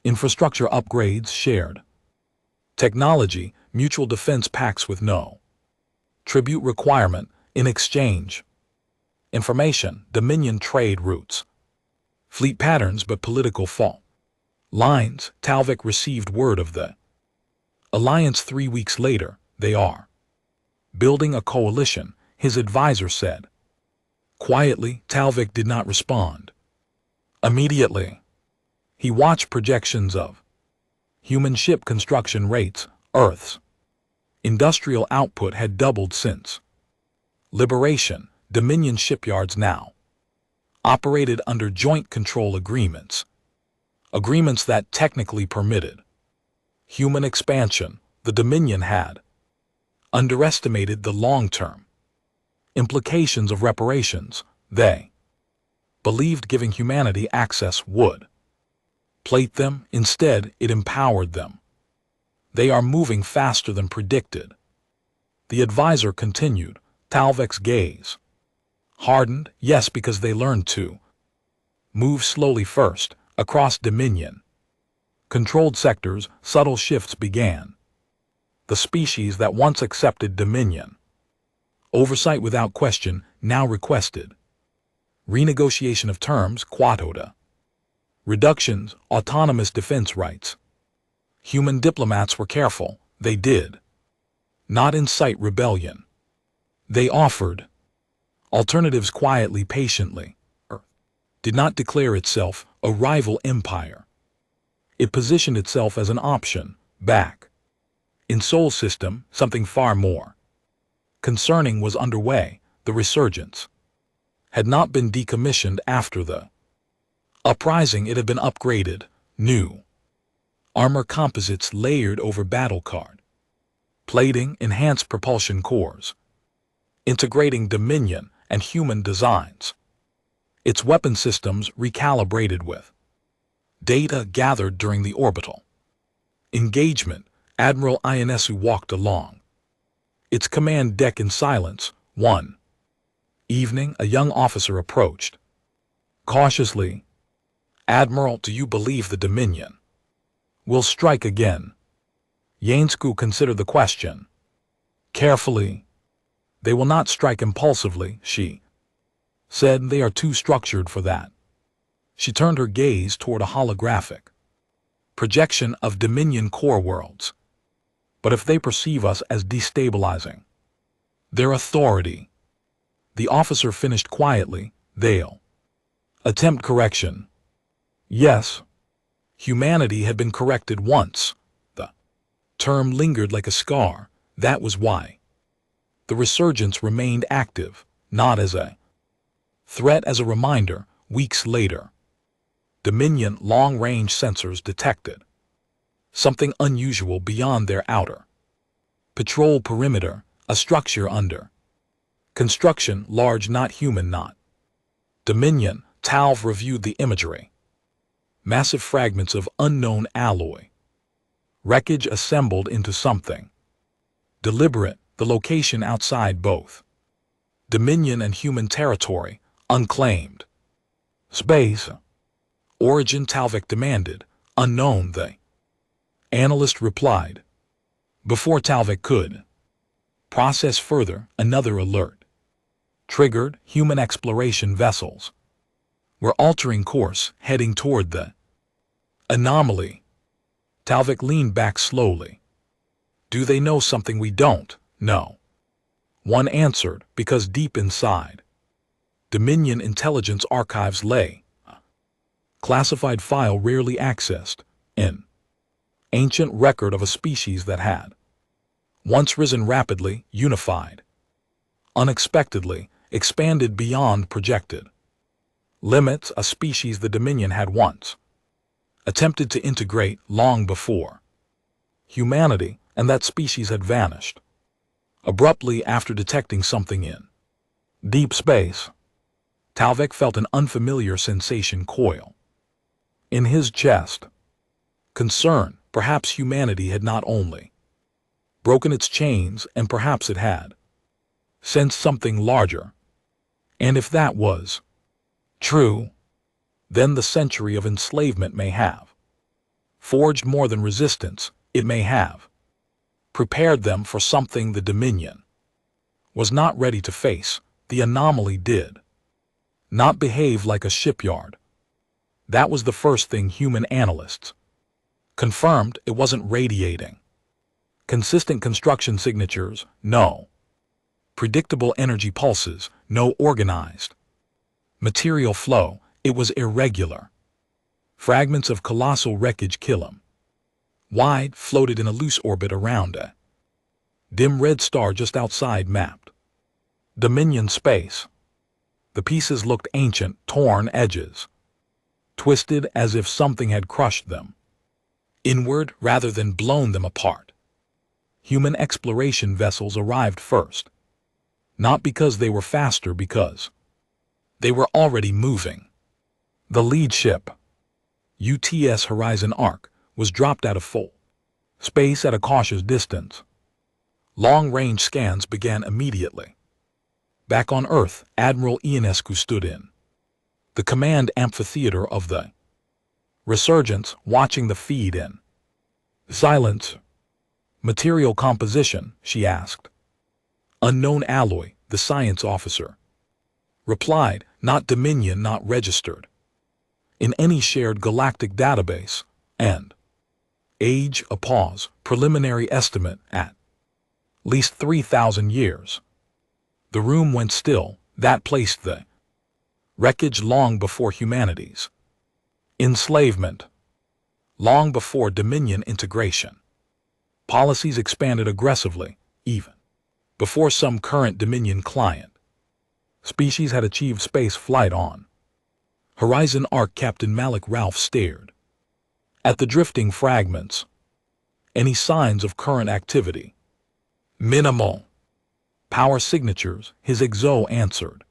infrastructure upgrades, shared technology, mutual defense pacts with no tribute requirement. In exchange, information, Dominion trade routes, fleet patterns, but political fault lines. Talvik received word of the alliance 3 weeks later. They are building a coalition, his advisor said. Quietly, Talvik did not respond immediately. He watched projections of human ship construction rates. Earth's industrial output had doubled since liberation. Dominion shipyards now operated under joint control agreements, agreements that technically permitted human expansion. The Dominion had underestimated the long-term implications of reparations. They believed giving humanity access would plate them. Instead, it empowered them. They are moving faster than predicted. The advisor continued. Talvik's gaze hardened. Yes, because they learned to move slowly first, across Dominion controlled sectors. Subtle shifts began. The species that once accepted Dominion oversight without question now requested renegotiation of terms. Quota Reductions, autonomous defense rights. Human diplomats were careful. They did not incite rebellion. They offered alternatives quietly, patiently. Earth did not declare itself a rival empire. It positioned itself as an option, back. In Sol System, something far more concerning was underway. The resurgence had not been decommissioned after the uprising. It had been upgraded, new armor composites layered over battle card, plating, enhanced propulsion cores, integrating Dominion and human designs. Its weapon systems recalibrated with data gathered during the orbital engagement. Admiral Ionescu walked along its command deck in silence. One evening, a young officer approached cautiously. "Admiral, do you believe the Dominion will strike again?" Ionescu considered the question carefully. "They will not strike impulsively," she said. "They are too structured for that." She turned her gaze toward a holographic projection of Dominion core worlds. "But if they perceive us as destabilizing their authority," the officer finished quietly, "they'll attempt correction." Yes, humanity had been corrected once. The term lingered like a scar. That was why the resurgence remained active, not as a threat, as a reminder. Weeks later, Dominion long-range sensors detected something unusual beyond their outer patrol perimeter, a structure under construction, large, not human, not Dominion. Talv reviewed the imagery. Massive fragments of unknown alloy, wreckage assembled into something deliberate. The location outside both Dominion and human territory, unclaimed space. Origin, Talvik demanded. Unknown, the analyst replied. Before Talvik could process further, another alert triggered. Human exploration vessels were altering course, heading toward the anomaly. Talvik leaned back slowly. "Do they know something we don't?" "No," one answered, "because deep inside Dominion intelligence archives lay a classified file rarely accessed, an ancient record of a species that had once risen rapidly, unified, unexpectedly, expanded beyond projected limits, a species the Dominion had once attempted to integrate long before humanity, and that species had vanished abruptly after detecting something in deep space. Talvik felt an unfamiliar sensation coil in his chest. Concern. Perhaps humanity had not only broken its chains, and perhaps it had sensed something larger. And if that was true, then the century of enslavement may have forged more than resistance. It may have prepared them for something the Dominion was not ready to face. The anomaly did not behave like a shipyard. That was the first thing human analysts confirmed. It wasn't radiating consistent construction signatures, no predictable energy pulses, no organized material flow. It was irregular. Fragments of colossal wreckage, kilom wide, floated in a loose orbit around a dim red star just outside mapped Dominion space. The pieces looked ancient, torn edges twisted as if something had crushed them inward rather than blown them apart. Human exploration vessels arrived first, not because they were faster, because they were already moving. The lead ship, UTS Horizon Arc, was dropped out of full space at a cautious distance. Long-range scans began immediately. Back on Earth, Admiral Ionescu stood in the command amphitheater of the Resurgence, watching the feed in silence. "Material composition?" she asked. "Unknown alloy," the science officer replied. "Not Dominion, not registered in any shared galactic database, and age, a pause, preliminary estimate at least 3,000 years. The room went still. That placed the wreckage long before humanity's enslavement, long before Dominion integration. Policies expanded aggressively, even before some current Dominion client species had achieved space flight on Horizon Ark. Captain Malik Ralph stared at the drifting fragments. Any signs of current activity? Minimal. Power signatures, his exo answered.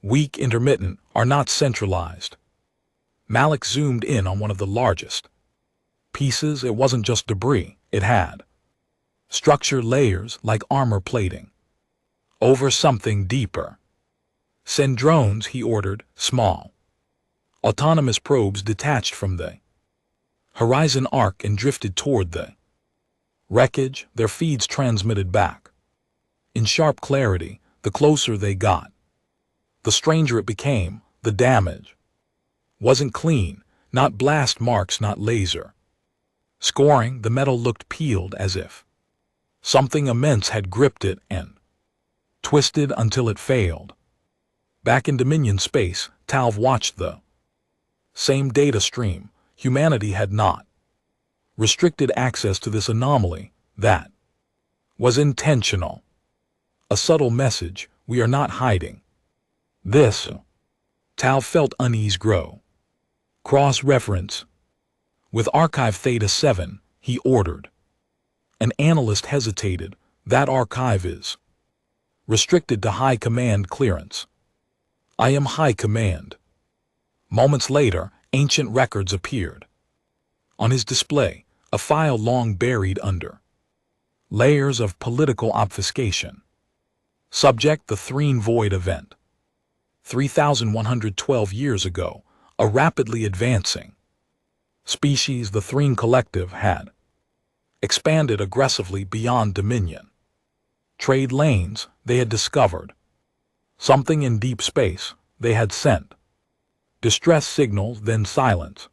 Weak, intermittent, are not centralized. Malik zoomed in on one of the largest pieces. It wasn't just debris, it had structure layers like armor plating over something deeper. Send drones, he ordered, small autonomous probes detached from the Horizon Ark and drifted toward the wreckage, their feeds transmitted back in sharp clarity. The closer they got, the stranger it became. The damage wasn't clean, not blast marks, not laser scoring. The metal looked peeled, as if something immense had gripped it and twisted until it failed. Back in Dominion space, Talv watched the same data stream. Humanity had not restricted access to this anomaly. That was intentional. A subtle message: we are not hiding this. Talv felt unease grow. Cross-reference with Archive Theta 7, he ordered. An analyst hesitated. That archive is restricted to High Command clearance. I am High Command. Moments later, ancient records appeared. On his display, a file long buried under layers of political obfuscation. Subject: the Threne Void event. 3,112 years ago, a rapidly advancing species, the Threne Collective, had expanded aggressively beyond Dominion trade lanes. They had discovered something in deep space. They had sent distress signals, then silence.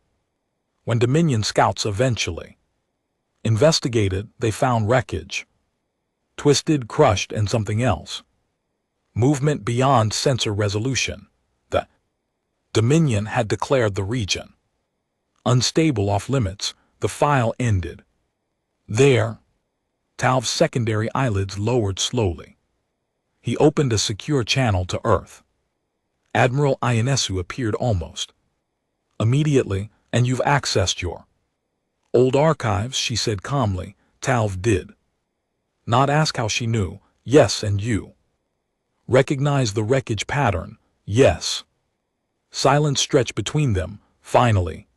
When Dominion scouts eventually investigated, they found wreckage, twisted, crushed, and something else. Movement beyond sensor resolution. The Dominion had declared the region unstable, off limits. The file ended there. Talv's secondary eyelids lowered slowly. He opened a secure channel to Earth. Admiral Ionescu appeared almost immediately. And you've accessed your old archives, she said calmly. Talv did not ask how she knew. Yes. And you recognize the wreckage pattern? Yes. Silence stretched between them. Finally,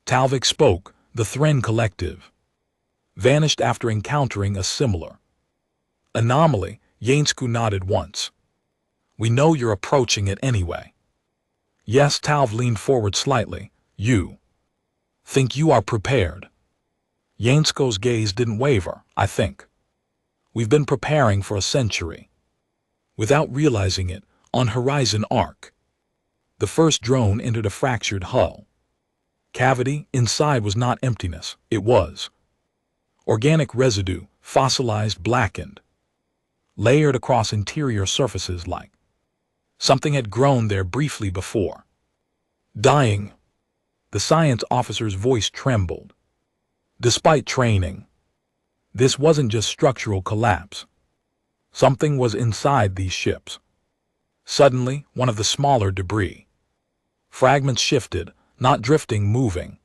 Talvik spoke. The Threne Collective vanished after encountering a similar anomaly. Ionescu nodded once. We know you're approaching it anyway. Yes. Talv leaned forward slightly. You think you are prepared? Ionescu's gaze didn't waver. I think we've been preparing for a century. Without realizing it, on Horizon Ark, the first drone entered a fractured hull cavity. Inside was not emptiness. It was organic residue, fossilized, blackened, layered across interior surfaces like something had grown there briefly before dying. The science officer's voice trembled. Despite training, this wasn't just structural collapse. Something was inside these ships. Suddenly, one of the smaller debris fragments shifted, not drifting, moving.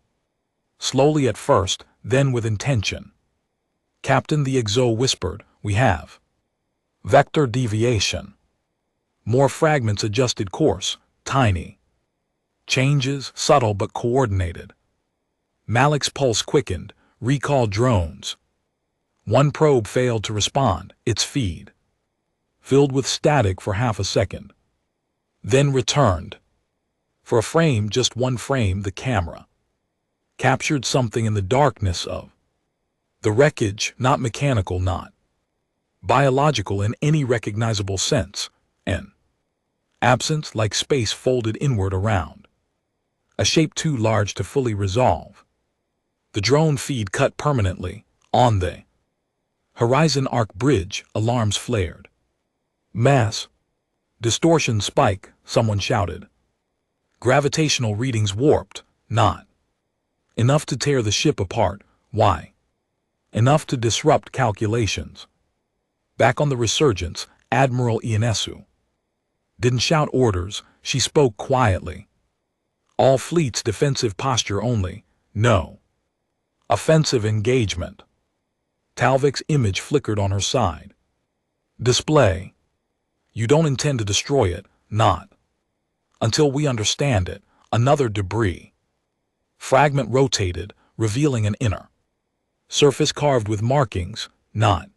Slowly at first, then with intention. Captain, the exo whispered, we have vector deviation. More fragments adjusted course, tiny changes, subtle but coordinated. Malik's pulse quickened. Recall drones. One probe failed to respond. Its feed filled with static for half a second, then returned. For a frame, just one frame, the camera captured something in the darkness of the wreckage, not mechanical, not biological in any recognizable sense, an absence like space folded inward around a shape too large to fully resolve. The drone feed cut permanently. On the Horizon Arc bridge, alarms flared. Mass distortion spike, someone shouted. Gravitational readings warped, not enough to tear the ship apart. Why? Enough to disrupt calculations. Back on the Resurgence, Admiral Ionescu didn't shout orders, she spoke quietly. All fleets defensive posture only, no offensive engagement. Talvik's image flickered on her side. Display. You don't intend to destroy it, not until we understand it. Another debris fragment rotated, revealing an inner surface carved with markings, not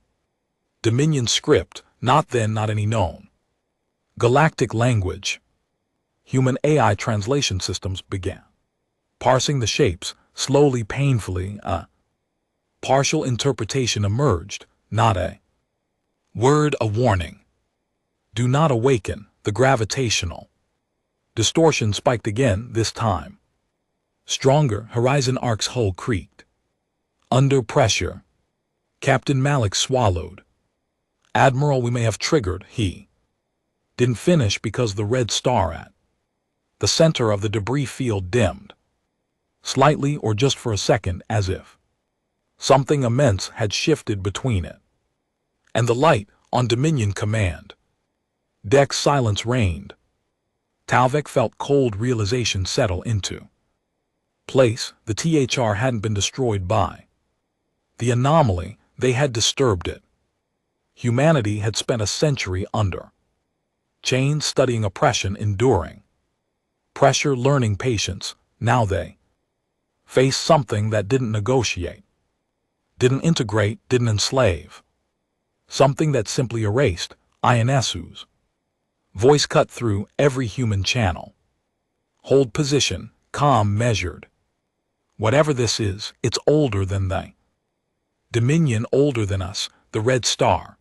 Dominion script, not then, not any known galactic language. Human AI translation systems began parsing the shapes, slowly, painfully. A partial interpretation emerged, not a word, a warning. Do not awaken. The gravitational distortion spiked again, this time stronger. Horizon Arc's hull creaked under pressure. Captain Malik swallowed. Admiral, we may have triggered. He didn't finish because the red star at the center of the debris field dimmed slightly, or just for a second, as if something immense had shifted between it and the light. On Dominion command deck, silence reigned. Talvik felt cold realization settle into place. The THR hadn't been destroyed by the anomaly, they had disturbed it. Humanity had spent a century under chains, studying oppression, enduring pressure, learning patience. Now they faced something that didn't negotiate, didn't integrate, didn't enslave. Something that simply erased. Ionescu's voice cut through every human channel. Hold position, calm, measured. Whatever this is, it's older than they. Dominion, older than us. The red star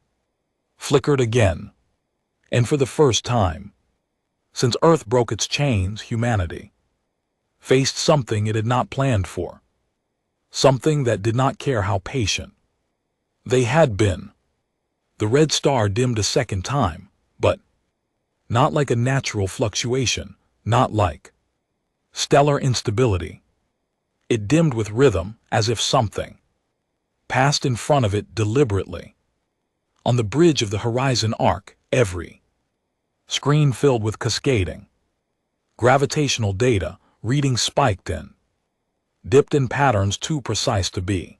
flickered again. And for the first time since Earth broke its chains, humanity faced something it had not planned for. Something that did not care how patient they had been. The red star dimmed a second time, but not like a natural fluctuation, not like stellar instability. It dimmed with rhythm, as if something passed in front of it deliberately. On the bridge of the Horizon Arc, every screen filled with cascading gravitational data, readings spiked in, dipped in patterns too precise to be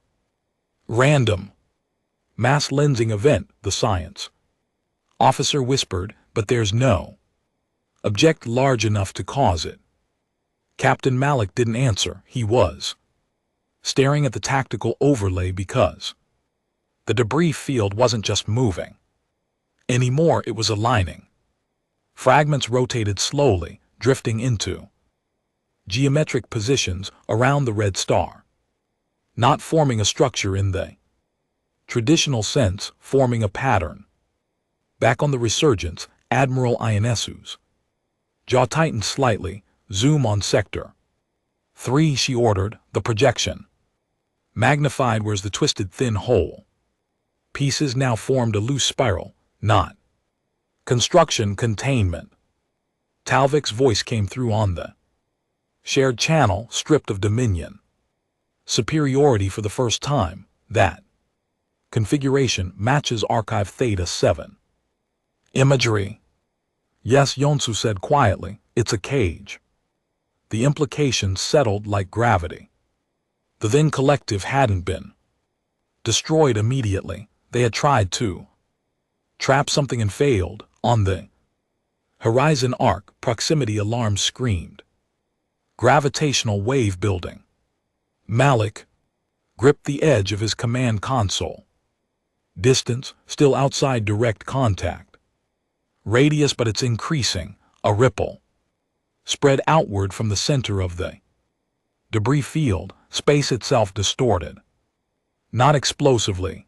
random. Mass lensing event, the science officer whispered, but there's no object large enough to cause it. Captain Malik didn't answer. He was staring at the tactical overlay because the debris field wasn't just moving anymore, it was aligning. Fragments rotated slowly, drifting into geometric positions around the red star, not forming a structure in the traditional sense, forming a pattern. Back on the Resurgence, Admiral Ionescu's jaw tightened slightly. Zoom on Sector 3, she ordered. The projection magnified where's the twisted thin hole. Pieces now formed a loose spiral, not construction, containment. Talvik's voice came through on the shared channel, stripped of dominion superiority for the first time. That configuration matches Archive Theta 7 imagery. Yes, Yonsu said quietly, it's a cage. The implications settled like gravity. The then collective hadn't been destroyed immediately. They had tried to trap something and failed. On the Horizon Arc, proximity alarms screamed. Gravitational wave building. Malik gripped the edge of his command console. Distance, still outside direct contact. Radius, but it's increasing. A ripple spread outward from the center of the debris field, space itself distorted. Not explosively,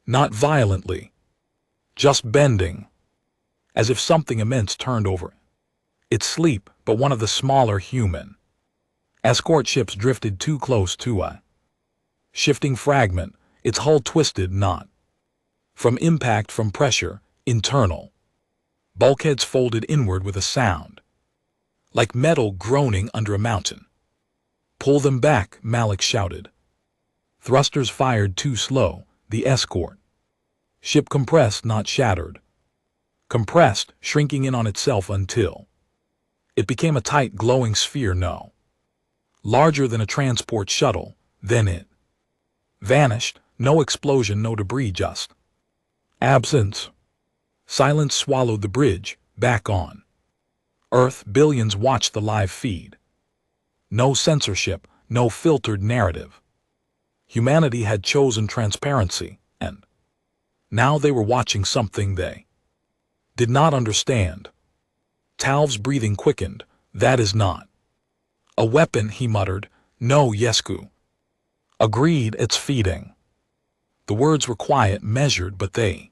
not violently, just bending, as if something immense turned over its sleep, but one of the smaller human Escort ships drifted too close to a shifting fragment, its hull twisted not from impact, from pressure, internal. Bulkheads folded inward with a sound, like metal groaning under a mountain. "Pull them back," Malik shouted. Thrusters fired too slow, the escort ship compressed, not shattered. Compressed, shrinking in on itself until it became a tight, glowing sphere, no larger than a transport shuttle. Then it vanished, no explosion, no debris, just absence. Silence swallowed the bridge. Back on Earth, billions watched the live feed. No censorship, no filtered narrative. Humanity had chosen transparency, and now they were watching something they did not understand. Talv's breathing quickened. "That is not a weapon," he muttered. "No, Yesku agreed, it's feeding." The words were quiet, measured, but they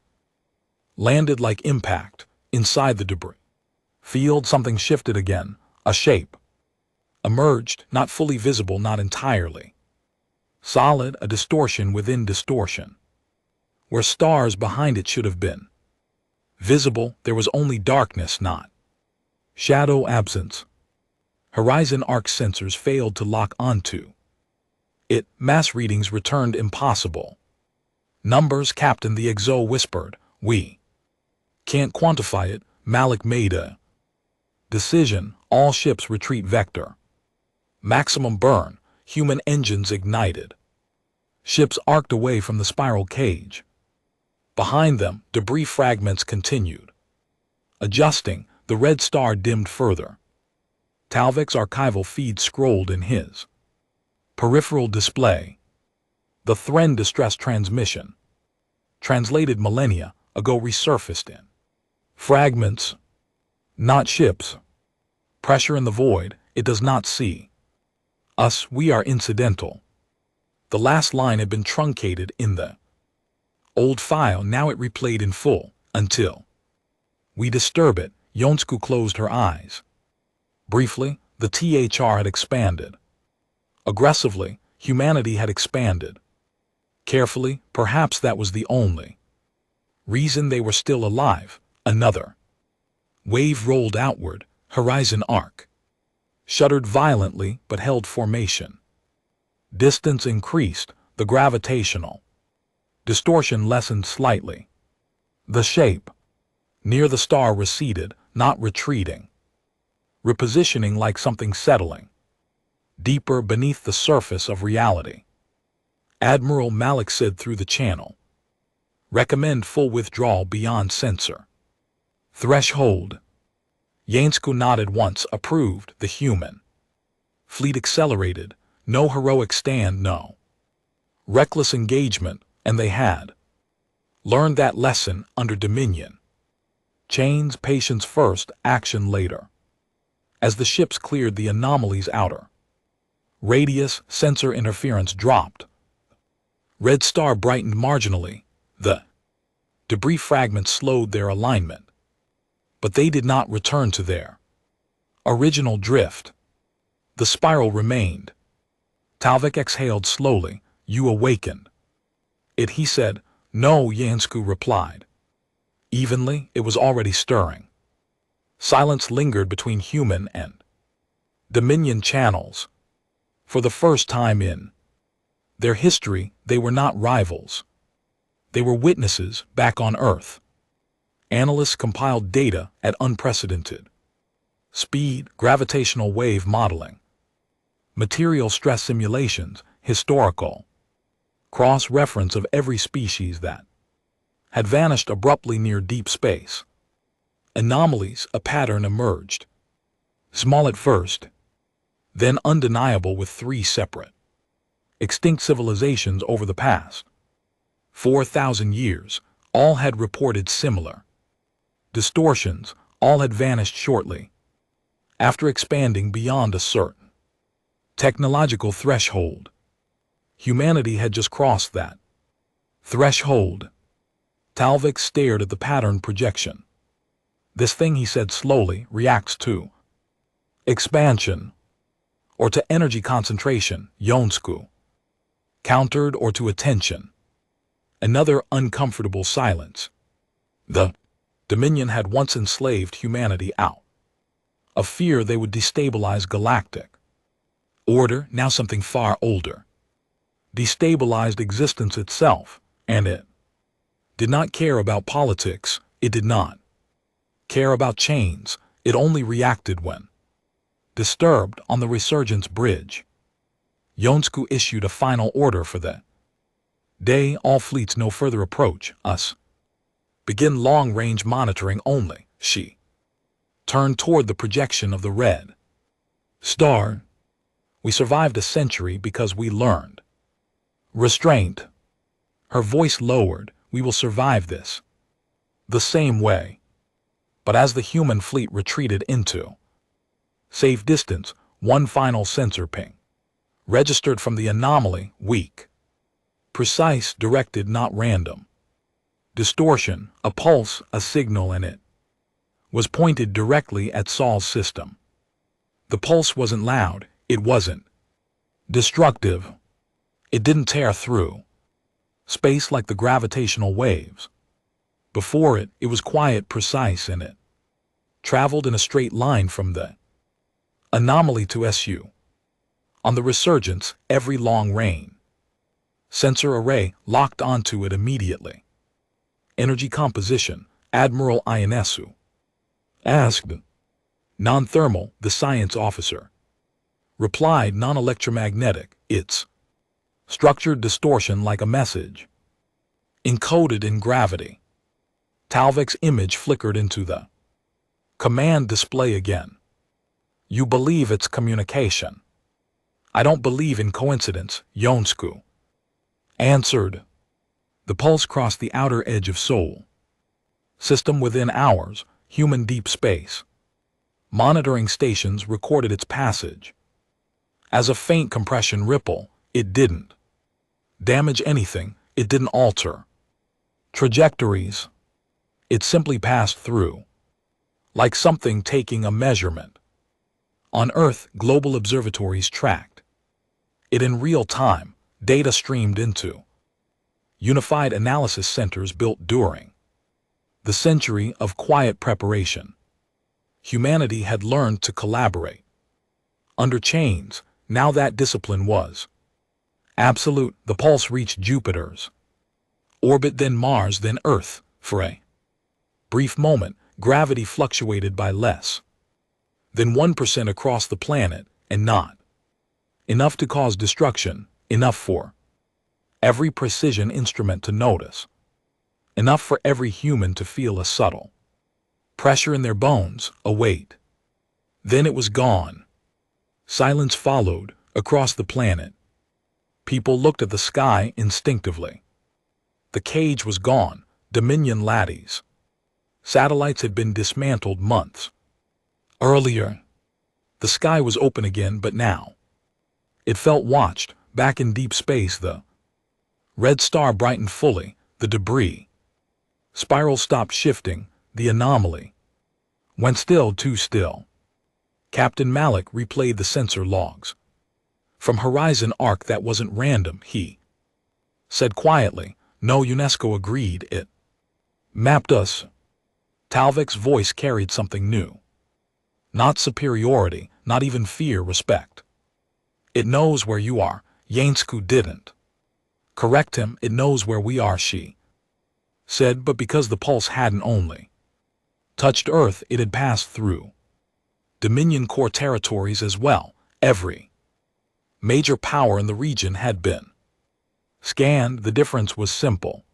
landed like impact. Inside the debris field, something shifted again. A shape emerged, not fully visible, not entirely solid, a distortion within distortion. Where stars behind it should have been visible, there was only darkness, not shadow, absence. Horizon arc sensors failed to lock onto it. Mass readings returned impossible. "Numbers, Captain," the Exo whispered. "We can't quantify it." Malik made a decision. All ships retreat vector. Maximum burn. Human engines ignited. Ships arced away from the spiral cage. Behind them, debris fragments continued adjusting. The red star dimmed further. Talvik's archival feed scrolled in his peripheral display. The Thren distress transmission, translated millennia ago, resurfaced in fragments, not ships. Pressure in the void, it does not see us, we are incidental. The last line had been truncated in the old file, now it replayed in full. "Until we disturb it." Yonsku closed her eyes. Briefly, the THR had expanded. Aggressively, humanity had expanded. Carefully, perhaps that was the only reason they were still alive. Another wave rolled outward. Horizon arc shuddered violently but held formation. Distance increased. The gravitational distortion lessened slightly. The shape near the star receded, not retreating. Repositioning, like something settling deeper beneath the surface of reality. Admiral Malik said through the channel, "Recommend full withdrawal beyond sensor threshold." Yainsku nodded once, approved. The human fleet accelerated. No heroic stand, no reckless engagement, and they had learned that lesson under Dominion. Chains, patience first, action later. As the ships cleared the anomaly's outer radius, sensor interference dropped. Red star brightened marginally. The debris fragments slowed their alignment, but they did not return to their original drift. The spiral remained. Talvik exhaled slowly. "You awakened it," he said. "No," Yainsku replied. Evenly, it was already stirring. Silence lingered between human and Dominion channels. For the first time in their history, they were not rivals. They were witnesses back on Earth. Analysts compiled data at unprecedented speed, gravitational wave modeling, material stress simulations, historical cross-reference of every species that had vanished abruptly near deep space. Anomalies, a pattern emerged. Small at first, then undeniable, with 3 separate extinct civilizations over the past 4,000 years. All had reported similar distortions. All had vanished shortly after expanding beyond a certain technological threshold. Humanity had just crossed that threshold. Talvik stared at the pattern projection. "This thing," he said slowly, "reacts to expansion, or to energy concentration, Yonsku, countered or to attention. Another uncomfortable silence. The Dominion had once enslaved humanity out of fear they would destabilize galactic order, now something far older. Destabilized existence itself, and it did not care about politics, it did not care about chains, it only reacted when disturbed. On the Resurgence Bridge, Yonsku issued a final order for the day: all fleets no further approach us. Begin long-range monitoring only. She turned toward the projection of the red star. We survived a century because we learned restraint. Her voice lowered. We will survive this the same way. But as the human fleet retreated into safe distance, one final sensor ping registered from the anomaly: weak, precise, directed, not random. Distortion, a pulse, a signal, and it was pointed directly at Saul's system. The pulse wasn't loud, it wasn't destructive. It didn't tear through space like the gravitational waves. Before it, it was quiet, precise, and it traveled in a straight line from the anomaly to SU. On the Resurgence, every long-range sensor array locked onto it immediately. Energy composition, Admiral Ionescu asked. Non-thermal, the science officer replied. Non-electromagnetic, it's structured distortion like a message encoded in gravity. Talvik's image flickered into the command display again. You believe it's communication. I don't believe in coincidence, Yonsku answered. The pulse crossed the outer edge of Sol system within hours, human deep space. Monitoring stations recorded its passage. As a faint compression ripple, it didn't damage anything, it didn't alter trajectories. It simply passed through, like something taking a measurement. On Earth, global observatories tracked it in real time. Data streamed into unified analysis centers built during the century of quiet preparation. Humanity had learned to collaborate under chains. Now that discipline was absolute. The pulse reached Jupiter's orbit, then Mars, then Earth. For a brief moment, gravity fluctuated by less than 1% across the planet, and not enough to cause destruction, enough for every precision instrument to notice, enough for every human to feel a subtle pressure in their bones, a weight. Then it was gone. Silence followed across the planet. People looked at the sky instinctively. The cage was gone. Dominion laddies. Satellites had been dismantled months earlier. The sky was open again, but now it felt watched. Back in deep space, the red star brightened fully. The debris spiral stopped shifting. The anomaly went still, too still. Captain Malik replayed the sensor logs. From Horizon Arc, that wasn't random, he said quietly. No, UNESCO agreed, it mapped us. Talvik's voice carried something new. Not superiority, not even fear, respect. It knows where you are. Yonsku didn't correct him. It knows where we are, she said, but because the pulse hadn't only touched Earth, it had passed through Dominion core territories as well. Every major power in the region had been scanned. The difference was simple.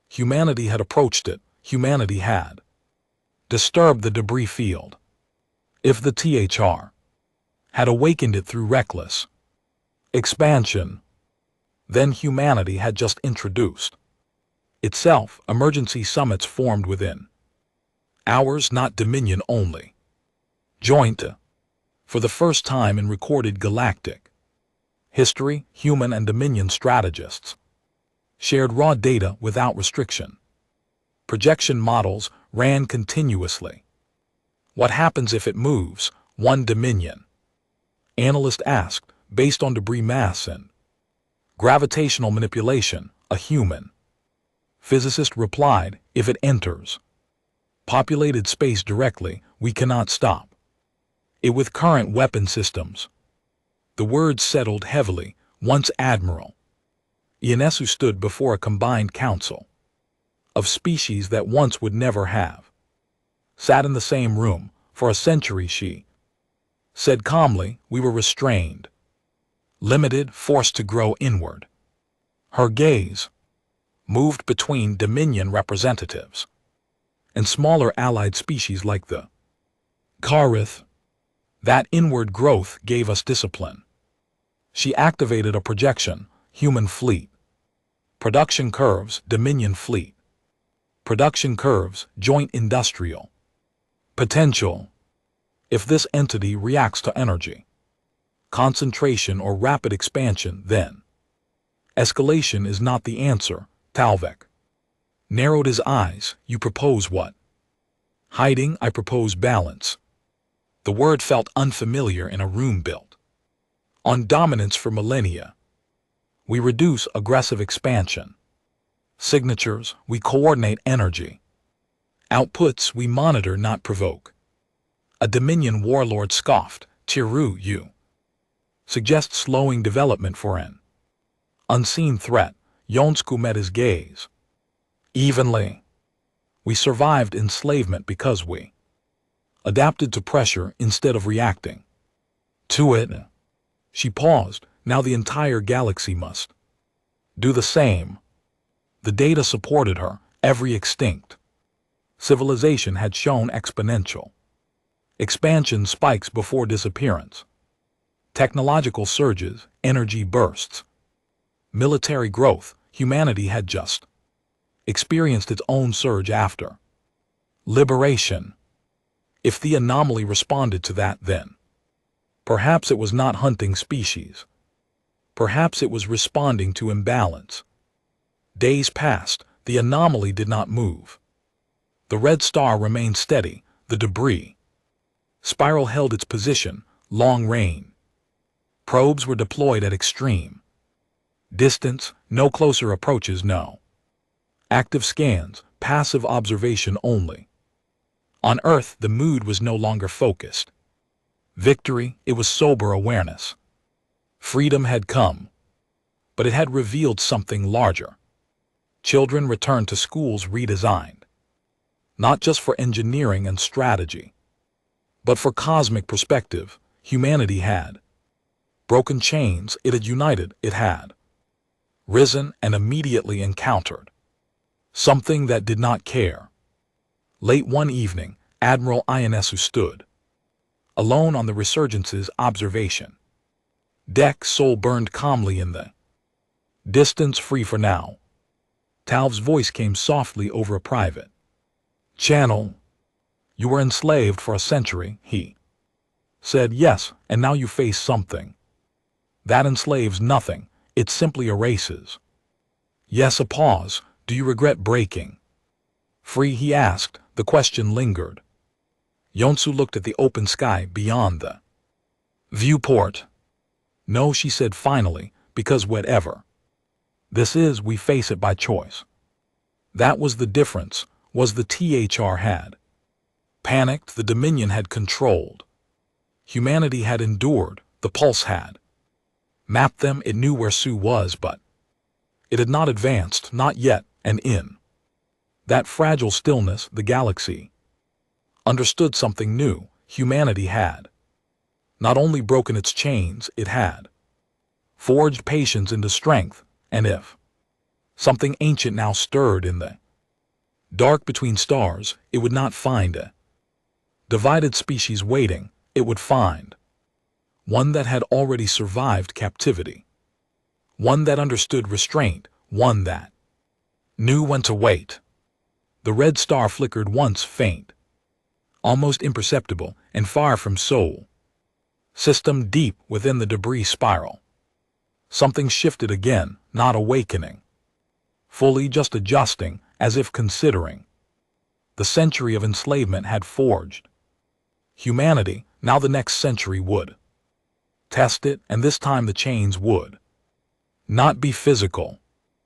Humanity had approached it. Humanity had disturbed the debris field. If the THR had awakened it through reckless expansion, then humanity had just introduced itself. Emergency summits formed within hours, not Dominion only. Joint. For the first time in recorded galactic history, human and Dominion strategists shared raw data without restriction. Projection models ran continuously. What happens if it moves? One Dominion Analyst asked, based on debris mass and gravitational manipulation, a human. Physicist replied, if it enters populated space directly, we cannot stop it with current weapon systems. The words settled heavily. Once Admiral Ionescu stood before a combined council of species that once would never have sat in the same room for a century. She said calmly, we were restrained, limited, forced to grow inward. Her gaze moved between Dominion representatives and smaller allied species like the Karith. That inward growth gave us discipline. She activated a projection, human fleet. Production curves, Dominion fleet. Production curves, joint industrial. Potential. If this entity reacts to energy, concentration or rapid expansion, then escalation is not the answer. Talvik narrowed his eyes. You propose what? Hiding, I propose balance. The word felt unfamiliar in a room built on dominance for millennia. We reduce aggressive expansion. Signatures, we coordinate energy. Outputs, we monitor, not provoke. A Dominion warlord scoffed. Tiru, you suggest slowing development for an unseen threat. Ionescu met his gaze evenly. We survived enslavement because we adapted to pressure instead of reacting to it. She paused. Now the entire galaxy must do the same. The data supported her. Every extinct civilization had shown exponential expansion spikes before disappearance. Technological surges, energy bursts, military growth. Humanity had just experienced its own surge after liberation. If the anomaly responded to that, then perhaps it was not hunting species. Perhaps it was responding to imbalance. Days passed. The anomaly did not move. The red star remained steady. The debris spiral held its position. Long range probes were deployed at extreme distance. No closer approaches, no active scans, passive observation only. On Earth, the mood was no longer focused victory, it was sober awareness. Freedom had come, but it had revealed something larger. Children returned to schools redesigned, not just for engineering and strategy, but for cosmic perspective. Humanity had broken chains, it had united, it had risen and immediately encountered something that did not care. Late one evening, Admiral Ionescu stood alone on the Resurgence's observation deck. Soul burned calmly in the distance. Free for now. Talv's voice came softly over a private channel. You were enslaved for a century, he said. Yes, and now you face something that enslaves nothing. It simply erases. Yes. A pause. Do you regret breaking free, he asked. The question lingered. Ionescu looked at the open sky beyond the viewport. No, she said finally, because whatever this is, we face it by choice. That was the difference. Was the THR had panicked, the Dominion had controlled. Humanity had endured, the Pulse had mapped them. It knew where Sue was, but it had not advanced, not yet. And in that fragile stillness, the galaxy understood something new. Humanity had not only broken its chains, it had forged patience into strength. And if something ancient now stirred in the dark between stars, it would not find a divided species waiting. It would find one that had already survived captivity, one that understood restraint, one that knew when to wait. The red star flickered once, faint, almost imperceptible, and far from Soul system, deep within the debris spiral. Something shifted again, not awakening fully, just adjusting, as if considering. The century of enslavement had forged humanity. Now the next century would test it, and this time the chains would not be physical,